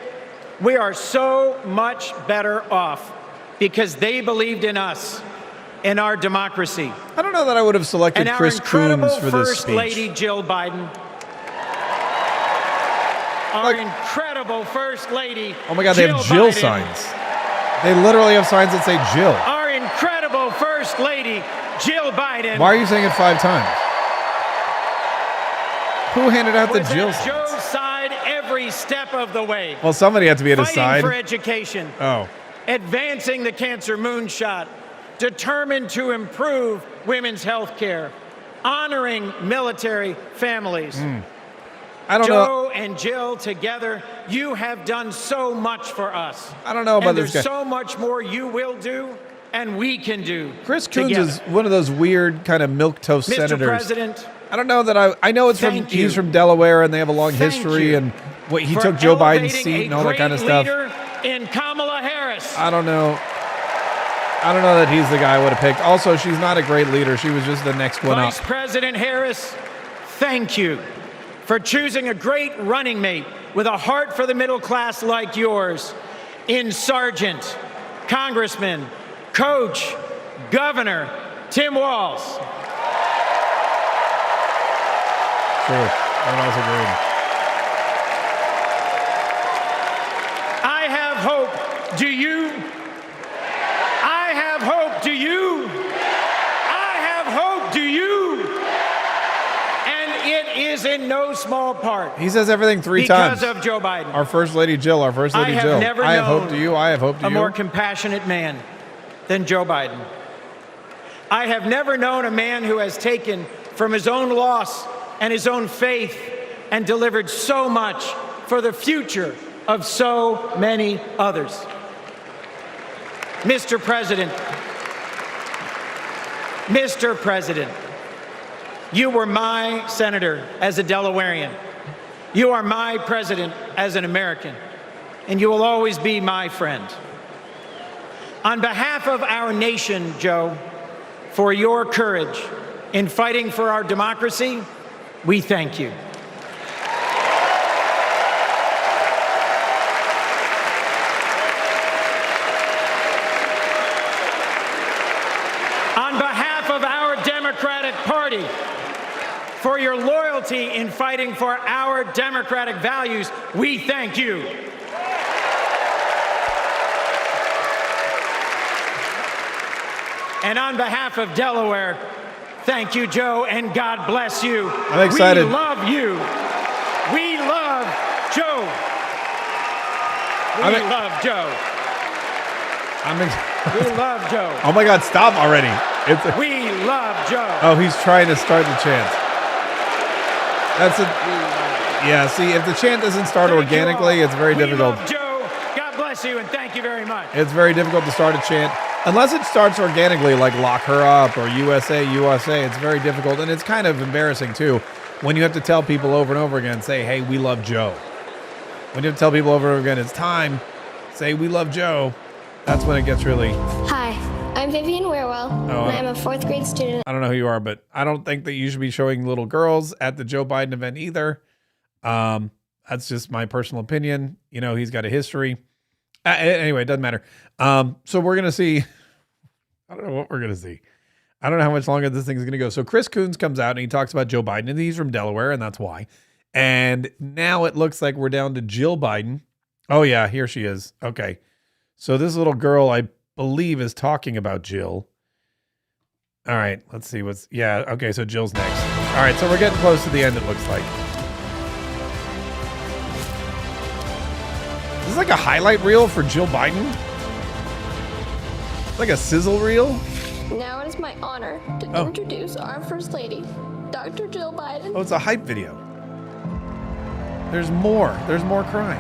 we are so much better off because they believed in us, in our democracy. I don't know that I would have selected And Chris our incredible Coons for this First speech. Lady Jill Biden. Our incredible First Lady. Oh my God, they have Jill Biden. signs. They literally have signs that say Jill. Our incredible First Lady Jill Biden. Why are you saying it 5 times? Who handed out the was Jill at signs? Joe's side every step of the way. Well, somebody had to be at his Fighting side. for education. Oh. Advancing the cancer moonshot, determined to improve women's health care, honoring military families. I don't know. Joe and Jill together, you have done so much for us. I don't know about and this there's guy. so much more you will do and we can do. Chris Coons together. is one of those weird kind of milquetoast Mr. senators. President, I don't know that I know it's Thank you. he's from Delaware and they have a long Thank history you and what he for took Joe Biden's elevating seat a and all that kind of great stuff. leader in Kamala Harris. I don't know. I don't know that he's the guy I would have picked. Also, she's not a great leader. She was just the next one up. Vice President Harris, thank you for choosing a great running mate with a heart for the middle class like yours in Sergeant, Congressman, Coach, Governor Tim Walz. True. That was agreed. I have hope. Do you? I have hope. Do you? I have hope. Do you? And it is in no small part He says everything 3 because times. of Joe Biden. Our First Lady Jill, our First Lady I have Jill. never I have hope known to you. I have hope to a you. more compassionate man than Joe Biden. I have never known a man who has taken from his own loss and his own faith and delivered so much for the future of so many others. Mr. President, you were my senator as a Delawarean. You are my president as an American, and you will always be my friend. On behalf of our nation, Joe, for your courage in fighting for our democracy, we thank you. On behalf of our Democratic Party, for your loyalty in fighting for our democratic values, we thank you. And on behalf of Delaware, thank you, Joe, and God bless you. I'm excited. We love you. We love Joe. We love Joe. We love Joe. Oh my God, stop already. We love Joe. Oh, he's trying to start the chant. Yeah, see, if the chant doesn't start organically, it's very difficult. We love Joe. God bless you, and thank you very much. It's very difficult to start a chant. Unless it starts organically, like lock her up or USA, USA, it's very difficult. And it's kind of embarrassing, too, when you have to tell people over and over again, say, hey, we love Joe. When you have to tell people over and over again, it's time, say, we love Joe. That's when it gets really... Hi, I'm Vivian Werewell, and I'm a 4th grade student. I don't know who you are, but I don't think that you should be showing little girls at the Joe Biden event either. That's just my personal opinion. You know, he's got a history. Anyway, it doesn't matter. So we're going to see... I don't know what we're going to see. I don't know how much longer this thing is going to go. So Chris Coons comes out and he talks about Joe Biden, and he's from Delaware, and that's why. And now it looks like we're down to Jill Biden. Oh, yeah, here she is. Okay. So this little girl, I believe, is talking about Jill. All right, let's see what's... Yeah, okay, so Jill's next. All right, so we're getting close to the end, it looks like. This is like a highlight reel for Jill Biden. Like a sizzle reel? Now it is my honor to introduce our First Lady, Dr. Jill Biden. Oh, it's a hype video. There's more. There's more crying.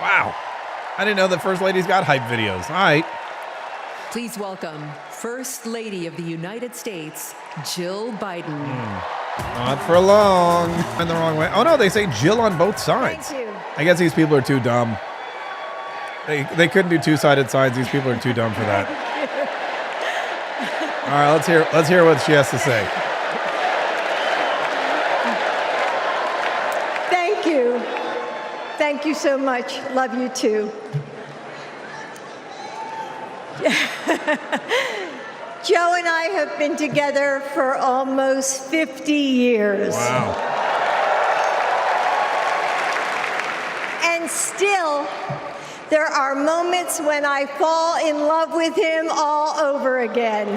Wow. I didn't know that First Ladies got hype videos. All right. Please welcome First Lady of the United States, Jill Biden. Not for long. In the wrong way. Oh, no, they say Jill on both sides. Thank you. I guess these people are too dumb. They couldn't do two-sided signs. These people are too dumb for that. All right, let's hear what she has to say. Thank you. Thank you so much. Love you too. Joe and I have been together for almost 50 years. Wow. And still, there are moments when I fall in love with him all over again.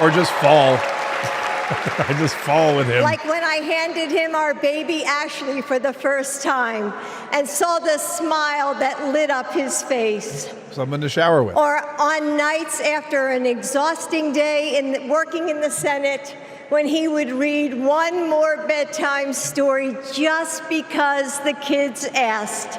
Or just fall. I just fall with him. Like when I handed him our baby Ashley for the first time and saw the smile that lit up his face. Someone to shower with. Or on nights after an exhausting day working in the Senate, when he would read one more bedtime story just because the kids asked.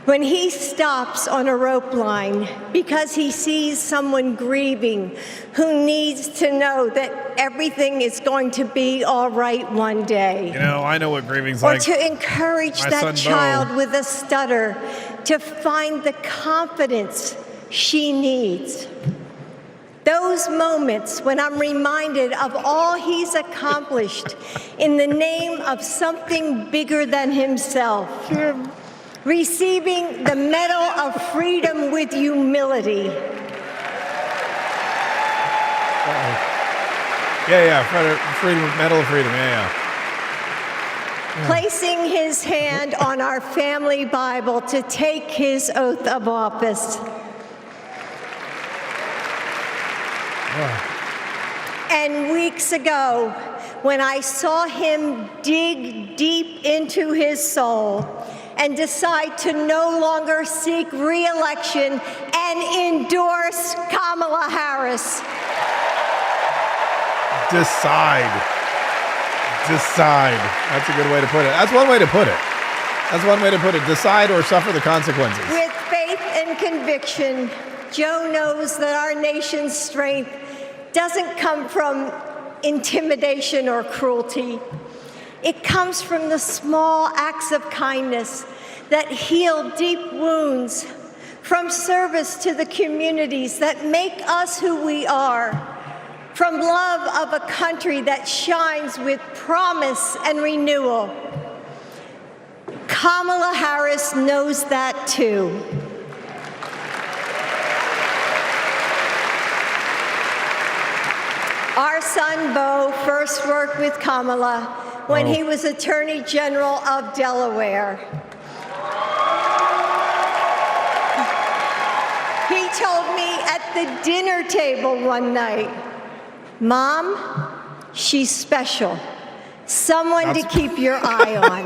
When he stops on a rope line because he sees someone grieving who needs to know that everything is going to be all right one day. You know, I know what grieving's Or like. to encourage My that son, child Bo. with a stutter to find the confidence she needs. Those moments when I'm reminded of all he's accomplished in the name of something bigger than himself. Receiving the Medal of Freedom with humility. Freedom, Medal of Freedom, yeah. Placing his hand on our family Bible to take his oath of office. And weeks ago, when I saw him dig deep into his soul and decide to no longer seek re-election and endorse Kamala Harris. Decide. That's a good way to put it. That's one way to put it. That's one way to put it. Decide or suffer the consequences. With faith and conviction, Joe knows that our nation's strength doesn't come from intimidation or cruelty. It comes from the small acts of kindness that heal deep wounds, from service to the communities that make us who we are, from love of a country that shines with promise and renewal. Kamala Harris knows that too. Our son Beau first worked with Kamala when he was Attorney General of Delaware. He told me at the dinner table one night, "Mom, she's special. Someone to keep your eye on."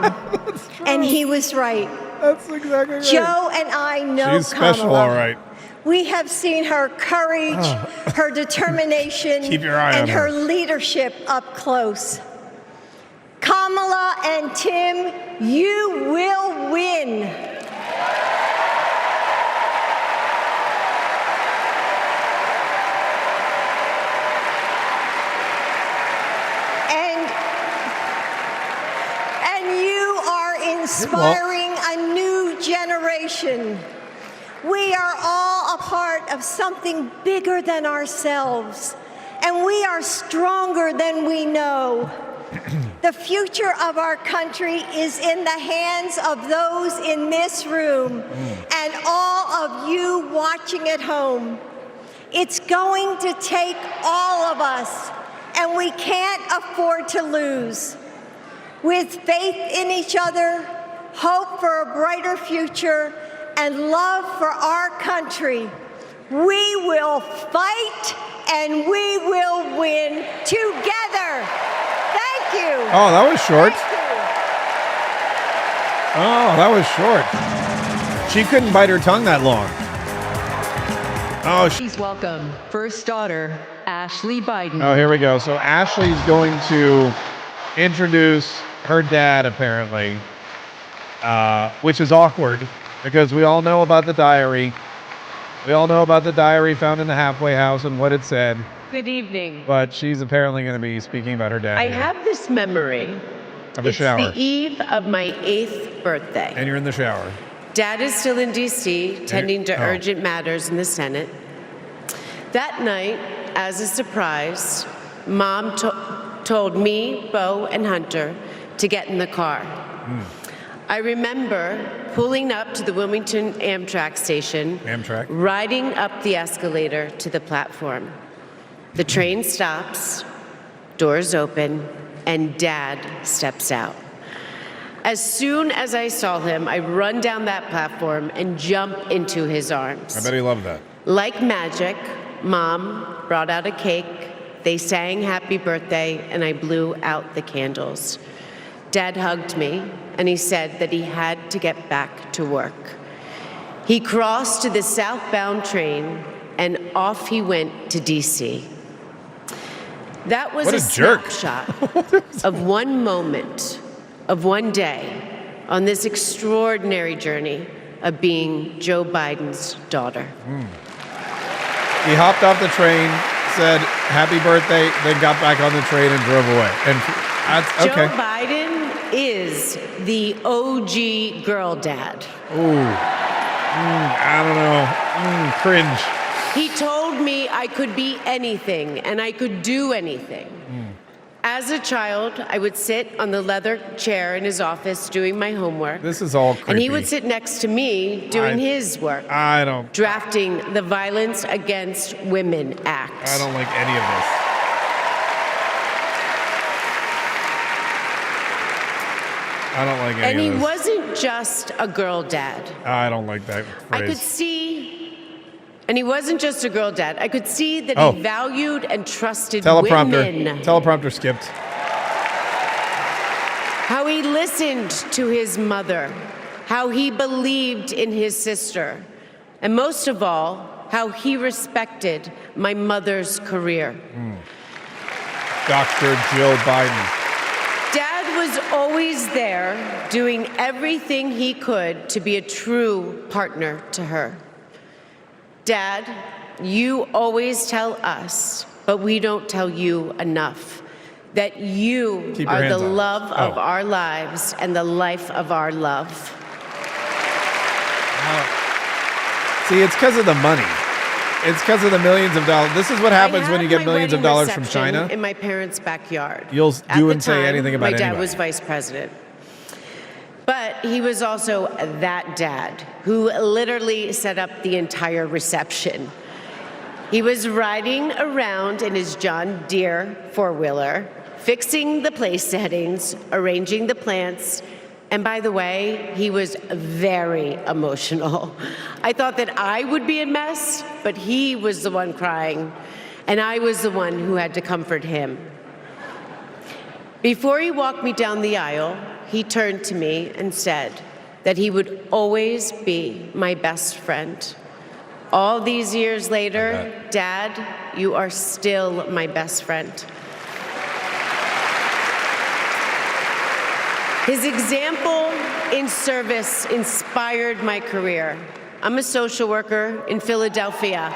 And he was right. That's exactly right. Joe and I know She's special, Kamala. all right. We have seen her courage, her determination, Keep your eye and on her. her leadership up close. Kamala and Tim, you will win. And you are inspiring a new generation. We are all a part of something bigger than ourselves, and we are stronger than we know. The future of our country is in the hands of those in this room and all of you watching at home. It's going to take all of us, and we can't afford to lose. With faith in each other, hope for a brighter future, and love for our country, we will fight and we will win together. Thank you. Oh, that was short. Thank you. Oh, that was short. She couldn't bite her tongue that long. Oh, Please welcome first daughter, Ashley Biden. oh, here we go. So Ashley's going to introduce her dad, apparently, which is awkward because we all know about the diary. We all know about the diary found in the halfway house and what it said. Good evening. But she's apparently going to be speaking about her dad. I here. have this memory. Of a It's shower. the eve of my 8th birthday. And you're in the shower. Dad is still in D.C., tending to oh. urgent matters in the Senate. That night, as a surprise, Mom told me, Beau, and Hunter to get in the car. I remember pulling up to the Wilmington Amtrak station, riding up the escalator to the platform. The train stops, doors open, and Dad steps out. As soon as I saw him, I run down that platform and jump into his arms. I bet he loved that. Like magic, Mom brought out a cake, they sang happy birthday, and I blew out the candles. Dad hugged me, and he said that he had to get back to work. He crossed to the southbound train, and off he went to D.C. That was What a jerk. snapshot of one moment, of one day, on this extraordinary journey of being Joe Biden's daughter. He hopped off the train, said happy birthday, then got back on the train and drove away. And that's okay. Joe Biden is the OG girl dad. Ooh. I don't know. Cringe. He told me I could be anything and I could do anything. As a child, I would sit on the leather chair in his office doing my homework. This is all creepy. And he would sit next to me doing his work. I don't. Drafting the Violence Against Women Act. I don't like any of this. I don't like any And of he this. wasn't just a girl dad. I don't like that I could phrase. see, and he wasn't just a girl dad. I could see that Oh. he valued and trusted Teleprompter. women. Teleprompter skipped. How he listened to his mother, how he believed in his sister, and most of all, how he respected my mother's career. Dr. Jill Biden. Dad was always there, doing everything he could to be a true partner to her. Dad, you always tell us, but we don't tell you enough, that you are the love of our lives and the life of our love. See, it's because of the money. It's because of the millions of dollars. This is what happens when you get millions of dollars from China. In my parents' backyard. You'll do and say anything about it. My dad anyway. was vice president. But he was also that dad who literally set up the entire reception. He was riding around in his John Deere four-wheeler, fixing the place settings, arranging the plants, and by the way, he was very emotional. I thought that I would be a mess, but he was the one crying, and I was the one who had to comfort him. Before he walked me down the aisle, he turned to me and said that he would always be my best friend. All these years later, Dad, you are still my best friend. His example in service inspired my career. I'm a social worker in Philadelphia.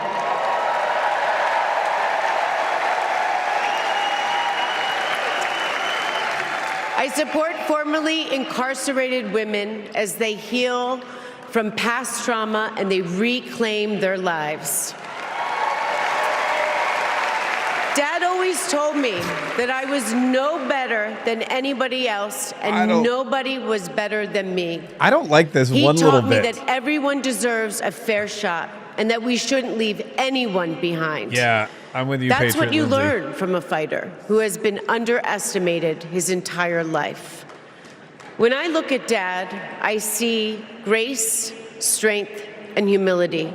I support formerly incarcerated women as they heal from past trauma and they reclaim their lives. Dad always told me that I was no better than anybody else and nobody was better than me. I don't like this one little bit. He taught me that everyone deserves a fair shot and that we shouldn't leave anyone behind. Yeah, I'm with you, That's Patriot what you Lindsay. learn from a fighter who has been underestimated his entire life. When I look at Dad, I see grace, strength, and humility.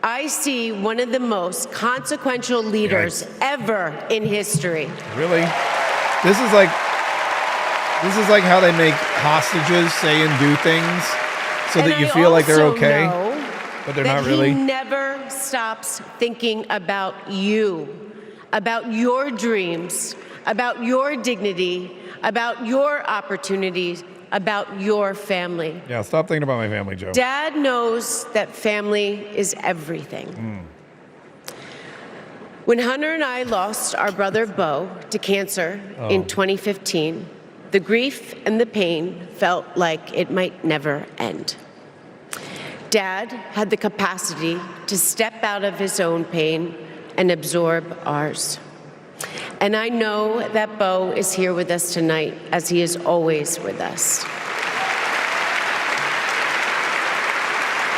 I see one of the most consequential leaders ever in history. Really? This is like how they make hostages say and do things so that you feel like they're okay, but they're not really. He never stops thinking about you, about your dreams, about your dignity, about your opportunities, about your family. Yeah, stop thinking about my family, Joe. Dad knows that family is everything. When Hunter and I lost our brother Bo to cancer in 2015, the grief and the pain felt like it might never end. Dad had the capacity to step out of his own pain and absorb ours. And I know that Bo is here with us tonight, as he is always with us.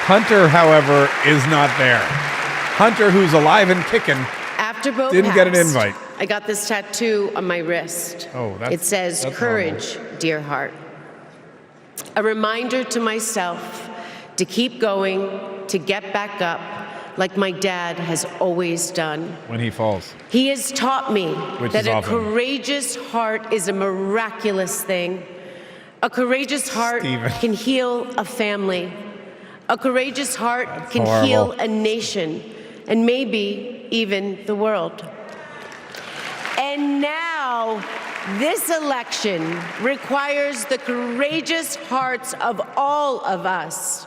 Hunter, however, is not there. Hunter, who's alive and kicking, After Bo didn't get an passed, invite. I got this tattoo on my wrist. It says, "Courage, dear heart." A reminder to myself to keep going, to get back up, like my dad has always done. When he falls. He has taught me that a often. courageous heart is a miraculous thing. A courageous heart can heal a family. A courageous heart can heal a nation, and maybe even the world. And now, this election requires the courageous hearts of all of us.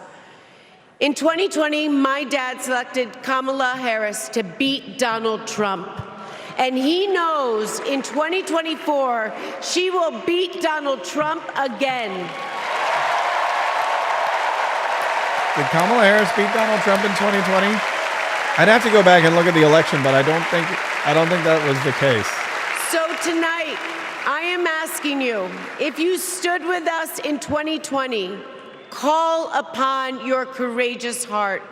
In 2020, my dad selected Kamala Harris to beat Donald Trump. And he knows in 2024, she will beat Donald Trump again. Did Kamala Harris beat Donald Trump in 2020? I'd have to go back and look at the election, but I don't think that was the case. So tonight, I am asking you, if you stood with us in 2020, call upon your courageous heart.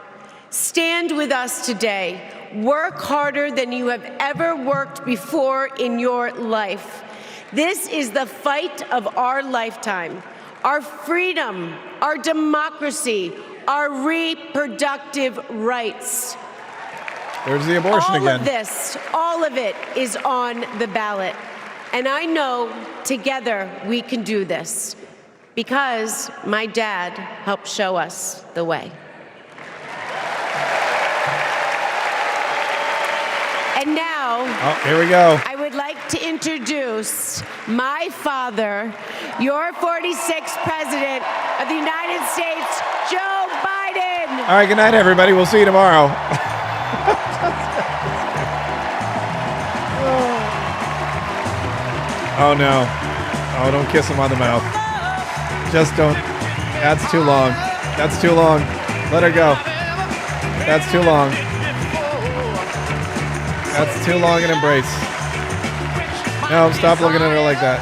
Stand with us today. Work harder than you have ever worked before in your life. This is the fight of our lifetime. Our freedom, our democracy, our reproductive rights. There's the abortion again. All of it is on the ballot. And I know together we can do this because my dad helped show us the way. And now, here we go. I would like to introduce my father, your 46th President of the United States, Joe Biden. All right, good night, everybody. We'll see you tomorrow. Oh, no. Oh, don't kiss him on the mouth. Just don't. That's too long. That's too long. Let her go. That's too long. That's too long an embrace. No, stop looking at her like that.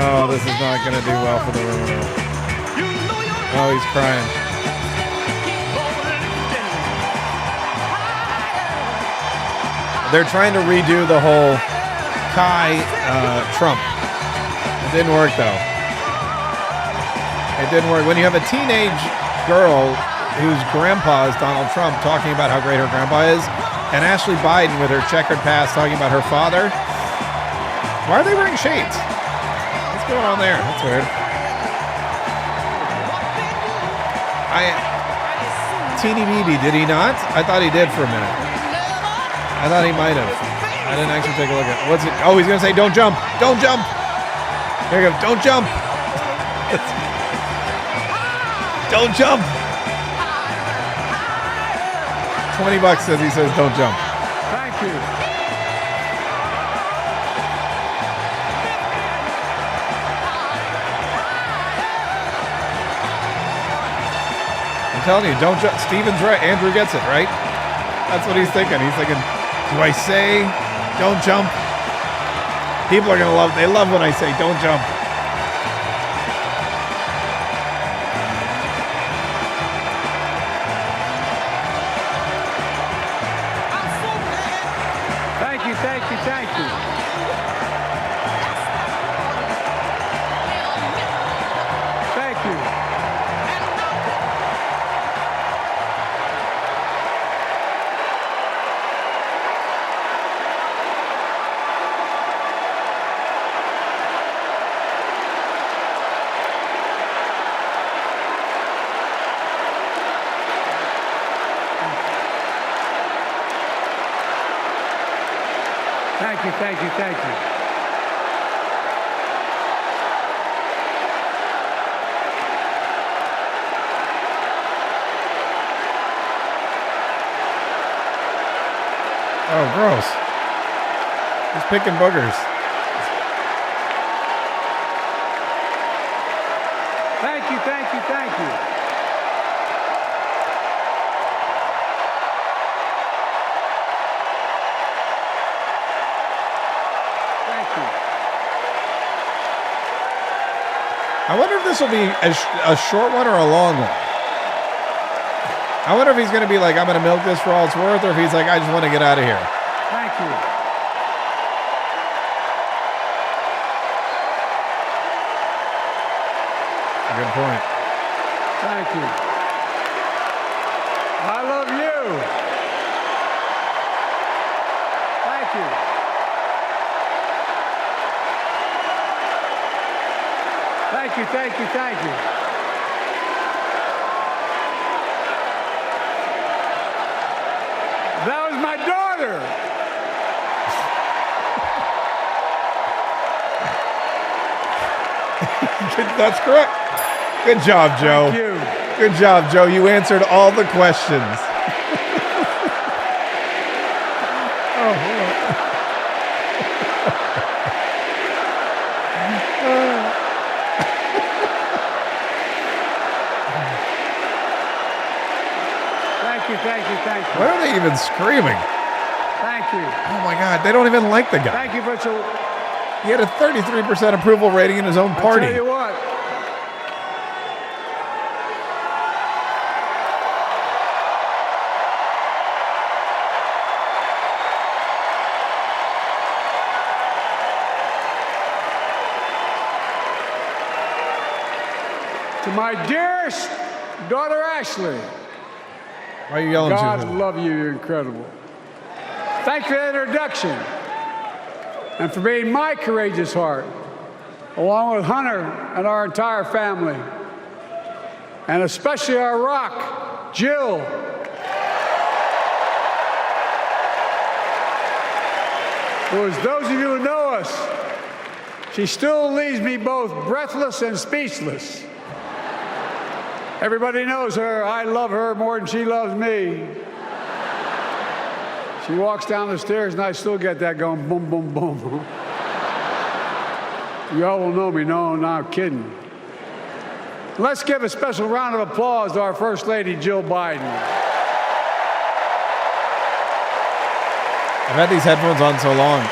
Oh, this is not going to do well for the room at all. Oh, he's crying. They're trying to redo the whole Trump. It didn't work, though. It didn't work. When you have a teenage girl whose grandpa is Donald Trump talking about how great her grandpa is, and Ashley Biden with her checkered past talking about her father, why are they wearing shades? What's going on there? That's weird. Teeny BB, did he not? I thought he did for a minute. I thought he might have. I didn't actually take a look at it. What's it? Oh, he's going to say, don't jump. Don't jump. There you go. Don't jump. Don't jump. $20 says he says don't jump. Thank you. I'm telling you, don't jump. Steven's right. Andrew gets it, right? That's what he's thinking. He's thinking, do I say don't jump? People are going to love, they love when I say don't jump. Thank you, thank you, thank you. Thank you. Thank you, thank you, thank you. Oh, gross. He's picking boogers. Thank you, thank you, thank you. I wonder if this will be a short one or a long one. I wonder if he's going to be like, I'm going to milk this for all it's worth, or if he's like, I just want to get out of here. Thank you. Good point. Thank you. I love you. Thank you. Thank you, thank you, thank you. That was my daughter. That's correct. Good job, Joe. Thank you. Good job, Joe. You answered all the questions. Oh, Thank you, thank you, thank you. Why are they even screaming? Thank you. Oh my God, they don't even like the guy. Thank you for so. He had a 33% approval rating in his own party. I'll tell you what. To my dearest daughter Ashley. Why are you yelling? God love you, you're incredible. Thank you for that introduction and for being my courageous heart, along with Hunter and our entire family, and especially our rock, Jill. who, as those of you who know us, she still leaves me both breathless and speechless. Everybody knows her. I love her more than she loves me. She walks down the stairs and I still get that going boom, boom, boom. You all will know me. No, not kidding. Let's give a special round of applause to our First Lady, Jill Biden. I've had these headphones on so long.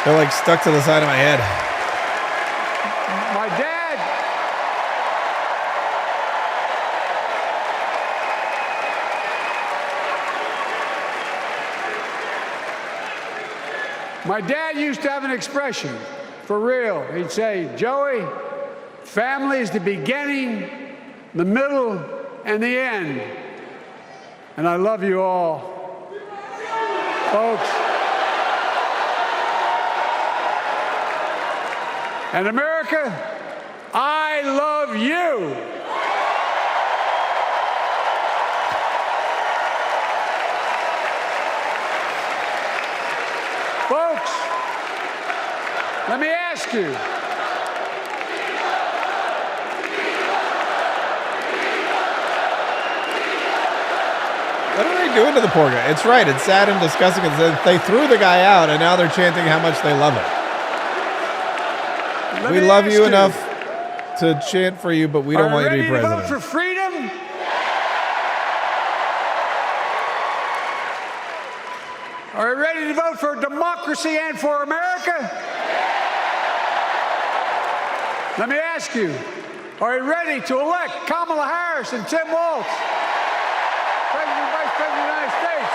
They're like stuck to the side of my head. My dad used to have an expression, for real. He'd say, Joey, family is the beginning, the middle, and the end. And I love you all. Folks. And America, I love you. Folks, let me ask you. What are they doing to the poor guy? It's right. It's sad and disgusting. They threw the guy out, and now they're chanting how much they love it. We love you enough to chant for you, but we don't want you to be president. Are you ready to vote for freedom? Are you ready to vote for democracy and for America? Let me ask you, are you ready to elect Kamala Harris and Tim Walz, President and Vice President of the United States?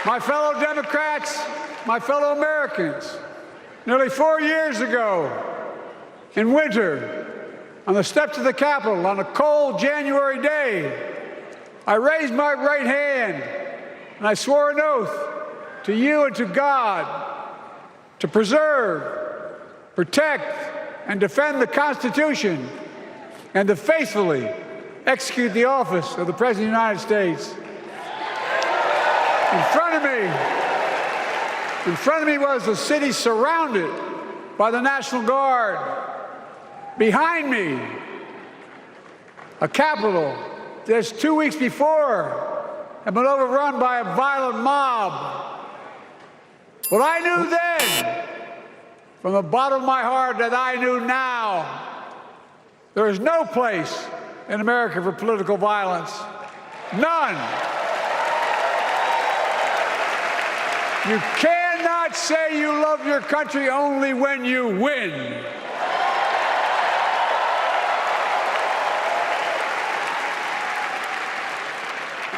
My fellow Democrats, my fellow Americans, nearly 4 years ago, in winter, on the steps of the Capitol, on a cold January day, I raised my right hand and I swore an oath to you and to God to preserve, protect, and defend the Constitution and to faithfully execute the office of the President of the United States. In front of me was a city surrounded by the National Guard. Behind me, a Capitol just 2 weeks before had been overrun by a violent mob. But I knew then, from the bottom of my heart, that I knew now, there is no place in America for political violence. None. You cannot say you love your country only when you win.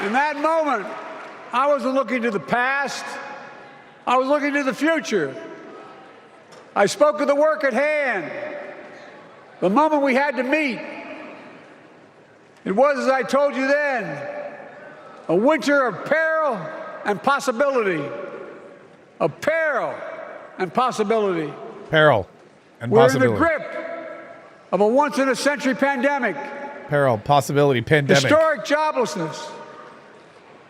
In that moment, I wasn't looking to the past. I was looking to the future. I spoke of the work at hand, the moment we had to meet. It was, as I told you then, a winter of peril and possibility. Of peril and possibility. Peril and possibility. We're in the grip of a once-in-a-century pandemic. Peril, possibility, pandemic. Historic joblessness.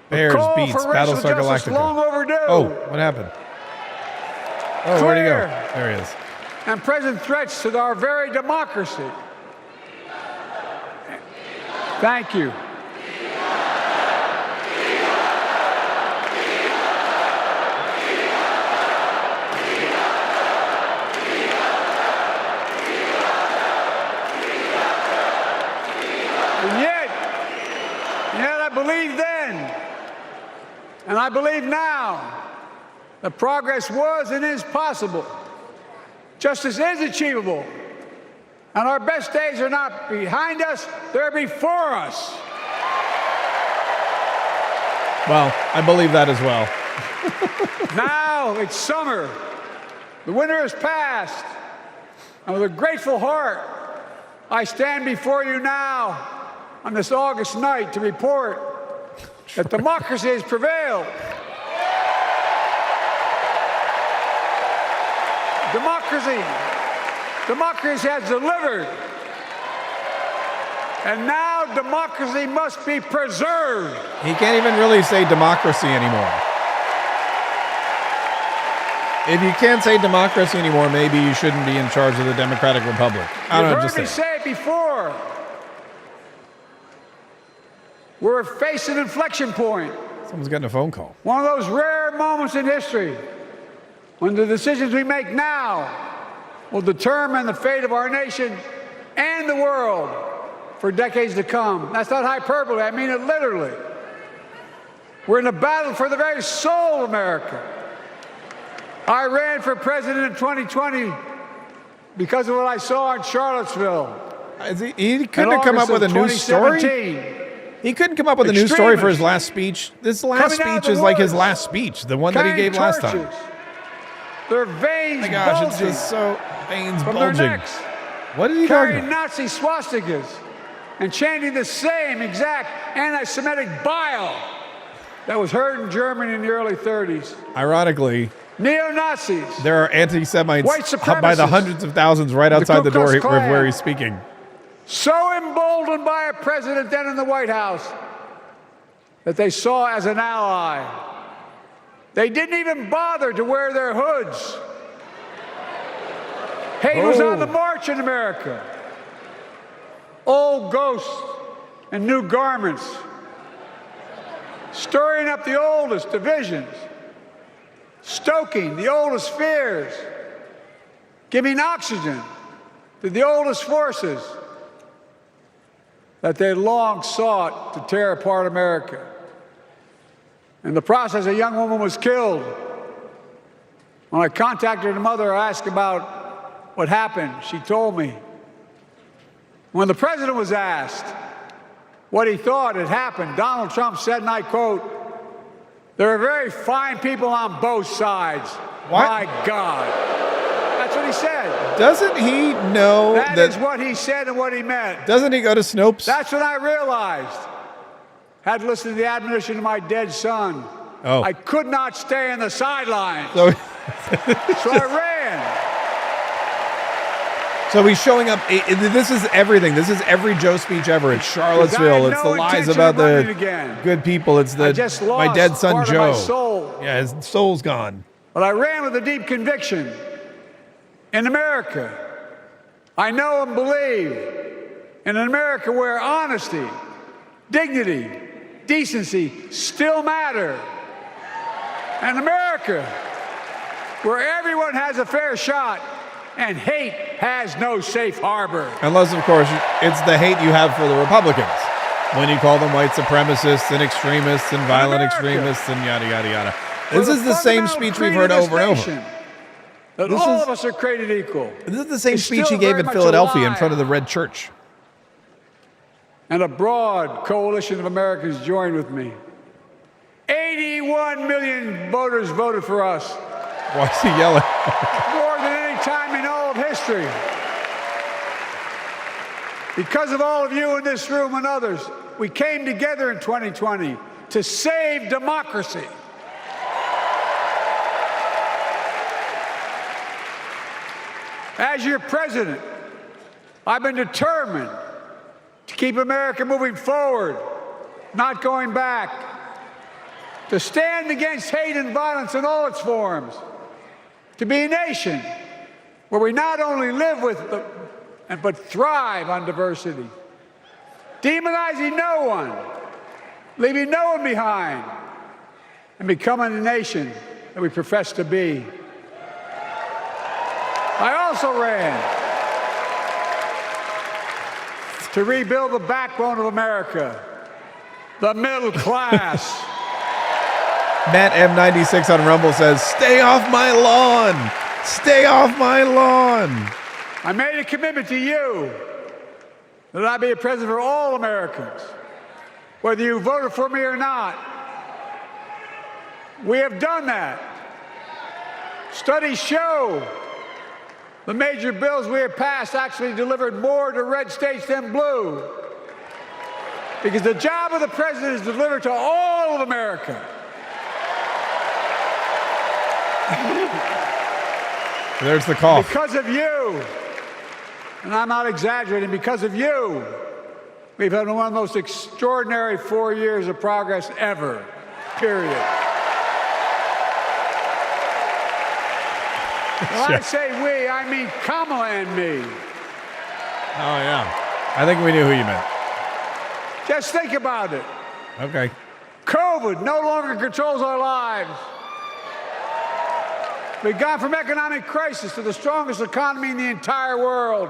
Bears, beats, Battlestar Galactica. Long overdue. Oh, what happened? Oh, where'd he go? There he is. And present threats to our very democracy. Thank you. And yet I believed then, and I believe now, that progress was and is possible. Justice is achievable. And our best days are not behind us, they're before us. Well, I believe that as well. Now it's summer. The winter has passed. And with a grateful heart, I stand before you now on this August night to report that democracy has prevailed. Democracy has delivered. And now of democracy must be preserved. He can't even really say democracy anymore. If you can't say democracy anymore, maybe you shouldn't be in charge of the Democratic Republic. I don't know, You've heard me say it before. We're facing an inflection point. Someone's getting a phone call. One of those rare moments in history when the decisions we make now will determine the fate of our nation and the world for decades to come. That's not hyperbole. I mean it literally. We're in a battle for the very soul of America. I ran for president in 2020 because of what I saw in Charlottesville. He couldn't have come up with a new story? He couldn't come up with a new story for his last speech. This last speech is like his last speech, the one that he gave last time. Their veins Oh my gosh, it's bulging just so veins from bulging. their necks, What did he talk carrying about? Nazi swastikas and chanting the same exact anti-Semitic bile that was heard in Germany in the early 30s. Ironically, Neo-Nazis. there are anti-Semites White supremacists, by the hundreds of thousands right outside the Ku Klux door Klan. where he's speaking. So emboldened by a president then in the White House that they saw as an ally. They didn't even bother to wear their hoods. Hate was on the march in America. Old ghosts and new garments, stirring up the oldest divisions, stoking the oldest fears, giving oxygen to the oldest forces that they long sought to tear apart America. In the process, a young woman was killed. When I contacted her mother, I asked about what happened. She told me. When the president was asked what he thought had happened, Donald Trump said, and I quote, "There are very fine people on both sides." What? My God. That's what he said. Doesn't he know That is what he said and what he meant. Doesn't he go to Snopes? That's when I realized. Had to listen to the admonition of my dead son. Oh. I could not stay on the sidelines. So, So I ran. so he's showing up. This is everything. This is every Joe speech ever. It's Charlottesville. It's the lies about the good people. It's I just my lost dead son part of Joe. my soul. Yeah, his soul's gone. But I ran with a deep conviction. In America, I know and believe in an America where honesty, dignity, decency still matter. An America where everyone has a fair shot and hate has no safe harbor. Unless, of course, it's the hate you have for the Republicans when you call them white supremacists and extremists and violent extremists and yada, yada, yada. This is the same speech we've heard over and over. That all of us are created equal. This is the same It's speech still he gave very in much Philadelphia in alive. front of the Red Church. And a broad coalition of Americans joined with me. 81 million voters voted for us. Why is he yelling? More than any time in all of history. Because of all of you in this room and others, we came together in 2020 to save democracy. As your president, I've been determined to keep America moving forward, not going back, to stand against hate and violence in all its forms, to be a nation where we not only live with but thrive on diversity, demonizing no one, leaving no one behind, and becoming the nation that we profess to be. I also ran to rebuild the backbone of America, the middle class. Matt M96 on Rumble says, "Stay off my lawn! Stay off my lawn!" I made a commitment to you that I be a president for all Americans, whether you voted for me or not. We have done that. Studies show the major bills we have passed actually delivered more to red states than blue, because the job of the president is to deliver to all of America. There's the cough. Because of you, and I'm not exaggerating, because of you, We've had one of the most extraordinary 4 years of progress ever, period. When I say we, I mean Kamala and me. Oh, yeah. I think we knew who you meant. Just think about it. Okay. COVID no longer controls our lives. We've gone from economic crisis to the strongest economy in the entire world.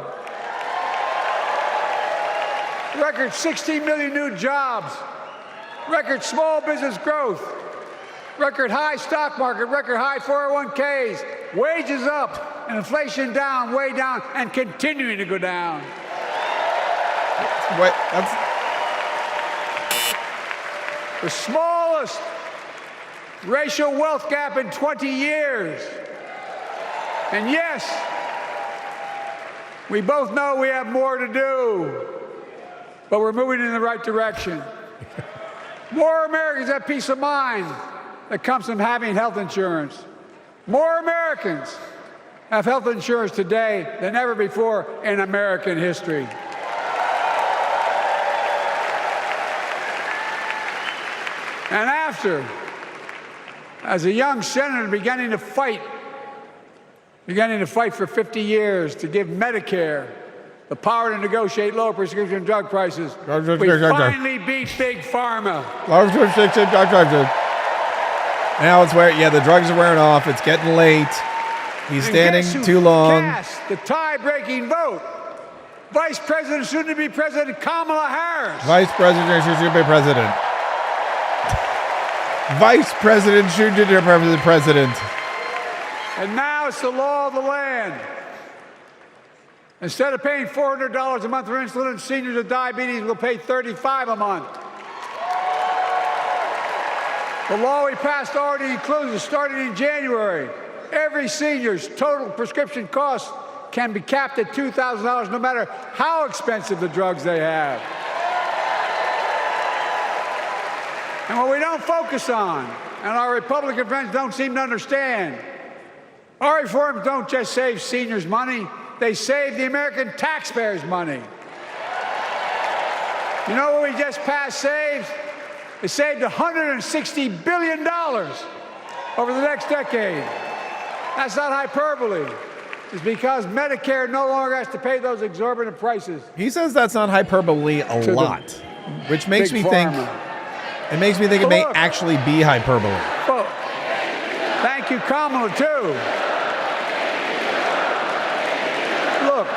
Record 16 million new jobs. Record small business growth. Record high stock market. Record high 401ks. Wages up and inflation down, way down, and continuing to go down. What? That's the smallest racial wealth gap in 20 years. And yes, we both know we have more to do, but we're moving in the right direction. More Americans have peace of mind that comes from having health insurance. More Americans have health insurance today than ever before in American history. And after, as a young senator beginning to fight for 50 years to give Medicare the power to negotiate low prescription drug prices, we finally beat Big Pharma. Now it's where, the drugs are wearing off. It's getting late. He's standing too long. Cast the tie-breaking vote. Vice President, soon-to-be President Kamala Harris. Vice President, soon-to-be President. Vice President, soon-to-be President. And now it's the law of the land. Instead of paying $400 a month for insulin, seniors with diabetes will pay $35 a month. The law we passed already includes, starting in January, every senior's total prescription cost can be capped at $2,000 no matter how expensive the drugs they have. And what we don't focus on, and our Republican friends don't seem to understand, our reforms don't just save seniors money, they save the American taxpayers money. You know what we just passed saves? It saved $160 billion over the next decade. That's not hyperbole. It's because Medicare no longer has to pay those exorbitant prices. He says that's not hyperbole a lot, which makes me think it may actually be hyperbole. Well, thank you, Kamala, too. Look,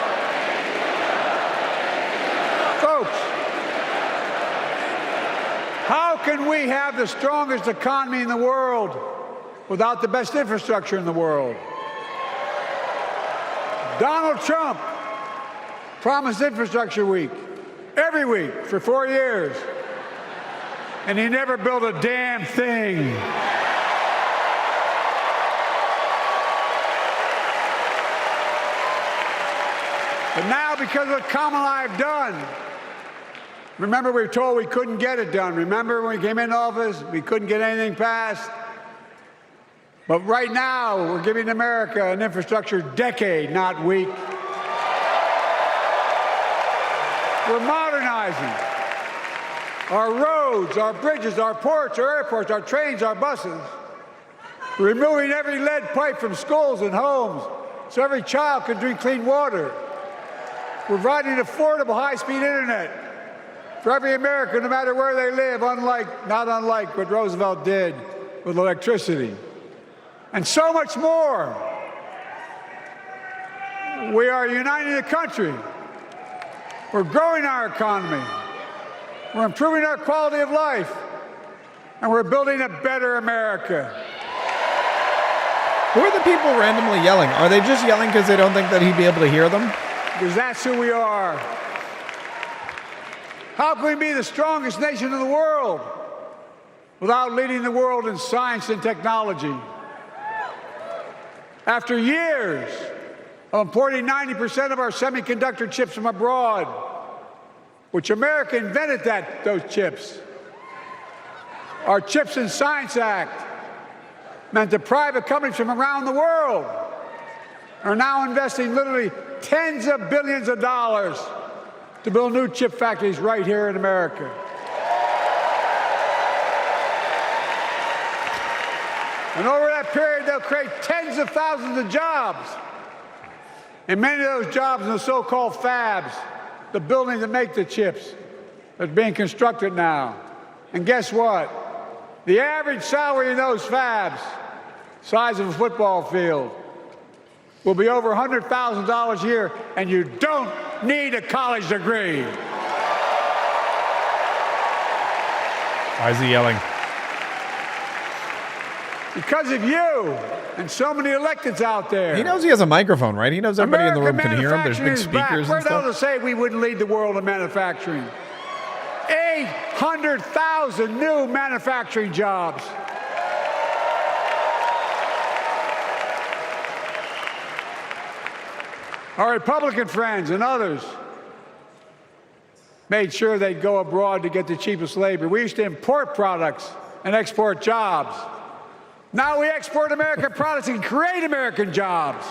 folks, how can we have the strongest economy in the world without the best infrastructure in the world? Donald Trump promised Infrastructure Week every week for 4 years, and he never built a damn thing. But now, because of what Kamala and I have done, remember we were told we couldn't get it done. Remember when we came into office, we couldn't get anything passed? But right now, we're giving America an infrastructure decade, not week. We're modernizing our roads, our bridges, our ports, our airports, our trains, our buses. We're removing every lead pipe from schools and homes so every child can drink clean water. We're providing affordable high-speed internet for every American, no matter where they live, not unlike what Roosevelt did with electricity. And so much more. We are uniting the country. We're growing our economy. We're improving our quality of life. And we're building a better America. Who are the people randomly yelling? Are they just yelling because they don't think that he'd be able to hear them? Because that's who we are. How can we be the strongest nation in the world without leading the world in science and technology? After years of importing 90% of our semiconductor chips from abroad, which America invented those chips. Our Chips and Science Act meant that private companies from around the world are now investing literally tens of billions of dollars to build new chip factories right here in America. And over that period, they'll create tens of thousands of jobs. And many of those jobs in the so-called fabs, the buildings that make the chips, that's being constructed now. And guess what? The average salary in those fabs, size of a football field, will be over $100,000 a year, and you don't need a college degree. Why is he yelling? Because of you and so many electeds out there. He knows he has a microphone, right? He knows everybody in the room can hear him. There's big speakers and We're stuff. to say we wouldn't lead the world in manufacturing. 800,000 new manufacturing jobs. Our Republican friends and others made sure they'd go abroad to get the cheapest labor. We used to import products and export jobs. Now we export American products and create American jobs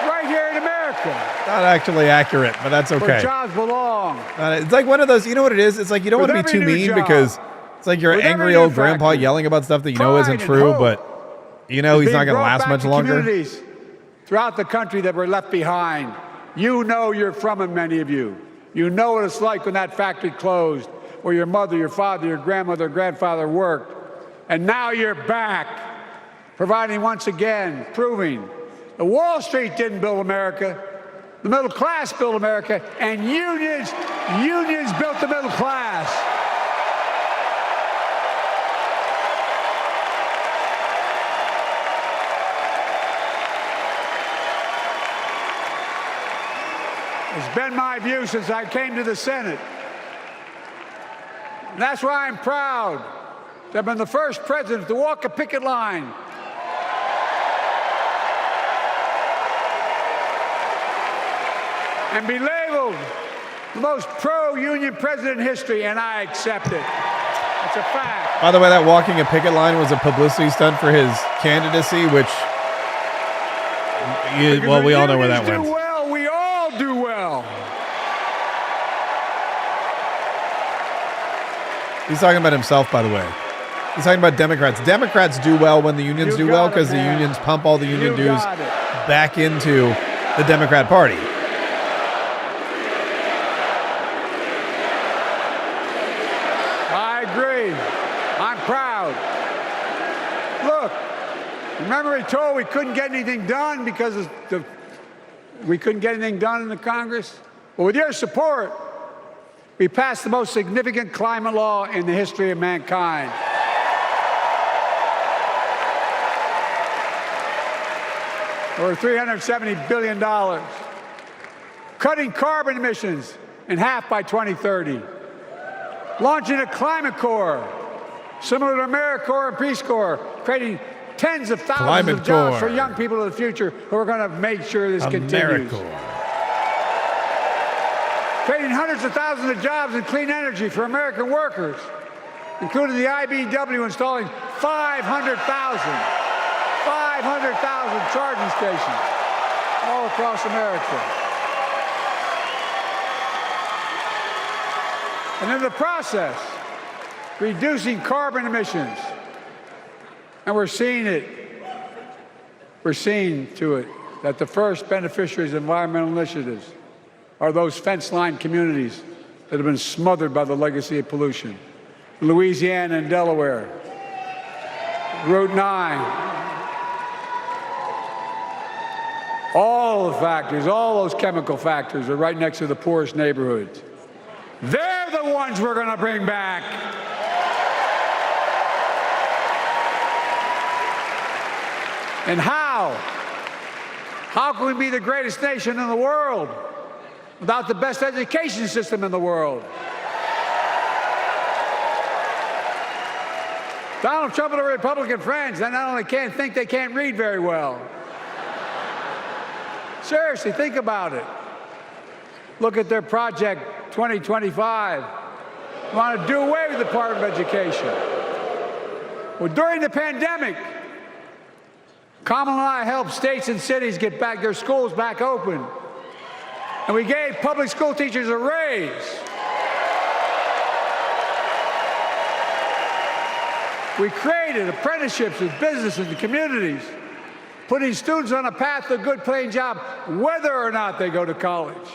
right here in America. Not actually accurate, but that's okay. Where jobs belong. It's like one of those, you know what it is? It's like you don't want to be too mean because it's like you're an angry old grandpa yelling about stuff that you know isn't true, but you know he's not going to last much longer. Communities throughout the country that were left behind. You know you're from it, many of you. You know what it's like when that factory closed, where your mother, your father, your grandmother, grandfather worked. And now you're back, providing once again, proving that Wall Street didn't build America, the middle class built America, and unions built the middle class. It's been my view since I came to the Senate. And that's why I'm proud to have been the first president to walk a picket line. And be labeled the most pro-union president in history, and I accept it. It's a fact. By the way, that walking a picket line was a publicity stunt for his candidacy, which, well, we all know where that went. Do well, we all do well. He's talking about himself, by the way. He's talking about Democrats. Democrats do well when the unions do well because the unions pump all the union dues back into the Democrat Party. I agree. I'm proud. Look, remember we told we couldn't get anything done because we couldn't get anything done in the Congress? Well, with your support, we passed the most significant climate law in the history of mankind. Over $370 billion. Cutting carbon emissions in half by 2030. Launching a climate corps, similar to AmeriCorps and Peace Corps, creating tens of thousands of jobs for young people of the future who are going to make sure this continues. Creating hundreds of thousands of jobs in clean energy for American workers, including the IBEW installing 500,000 charging stations all across America. And in the process, reducing carbon emissions. And we're seeing it. We're seeing to it that the first beneficiaries of environmental initiatives are those fence-line communities that have been smothered by the legacy of pollution. Louisiana and Delaware, Route 9, all the factories, all those chemical factories are right next to the poorest neighborhoods. They're the ones we're going to bring back. And how? How can we be the greatest nation in the world without the best education system in the world? Donald Trump and the Republican friends, they not only can't think, they can't read very well. Seriously, think about it. Look at their Project 2025. They want to do away with the Department of Education. Well, during the pandemic, Kamala and I helped states and cities get back their schools back open. And we gave public school teachers a raise. We created apprenticeships with businesses and communities, putting students on a path to a good paying job, whether or not they go to college.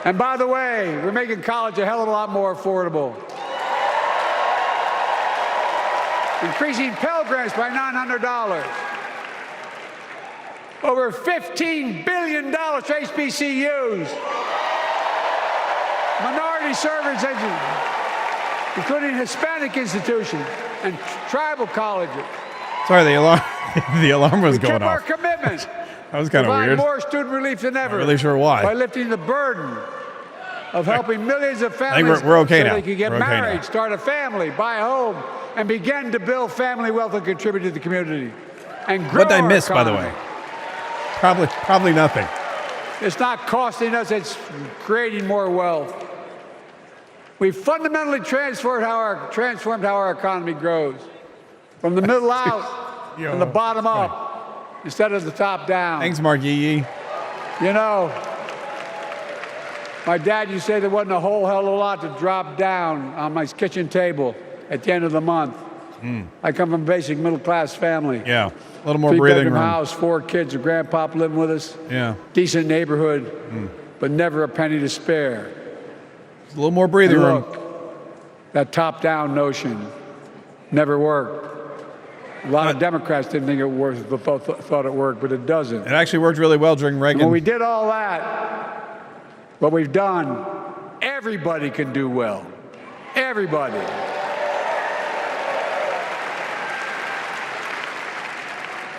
And by the way, we're making college a hell of a lot more affordable. Increasing Pell Grants by $900. Over $15 billion to HBCUs. Minority service education, including Hispanic institutions and tribal colleges. Sorry, the alarm was going Our off. commitment. That was kind of provide weird. more student relief than ever. Not really sure why. By lifting the burden of helping millions of I think families we're okay so now. they can get We're okay married, now. start a family, buy a home, and begin to build family wealth and contribute to the community. And grow What did I our miss, by the economy. way? Probably nothing. It's not costing us, it's creating more wealth. We've fundamentally transformed how our economy grows. From the middle out, from the bottom up, instead of the top down. Thanks, Mark Yee. You know, my dad used to say there wasn't a whole hell of a lot to drop down on my kitchen table at the end of the month. I come from a basic middle-class family. Yeah, a little more breathing Three-bedroom room. house, 4 kids, a grandpa living with us. Yeah, Decent neighborhood, but never a penny to spare. a little more breathing And room. look, that top-down notion never worked. A lot of Democrats didn't think it worked, thought it worked, but it doesn't. It actually worked really well during And Reagan. when we did all that, what we've done, everybody can do well. Everybody.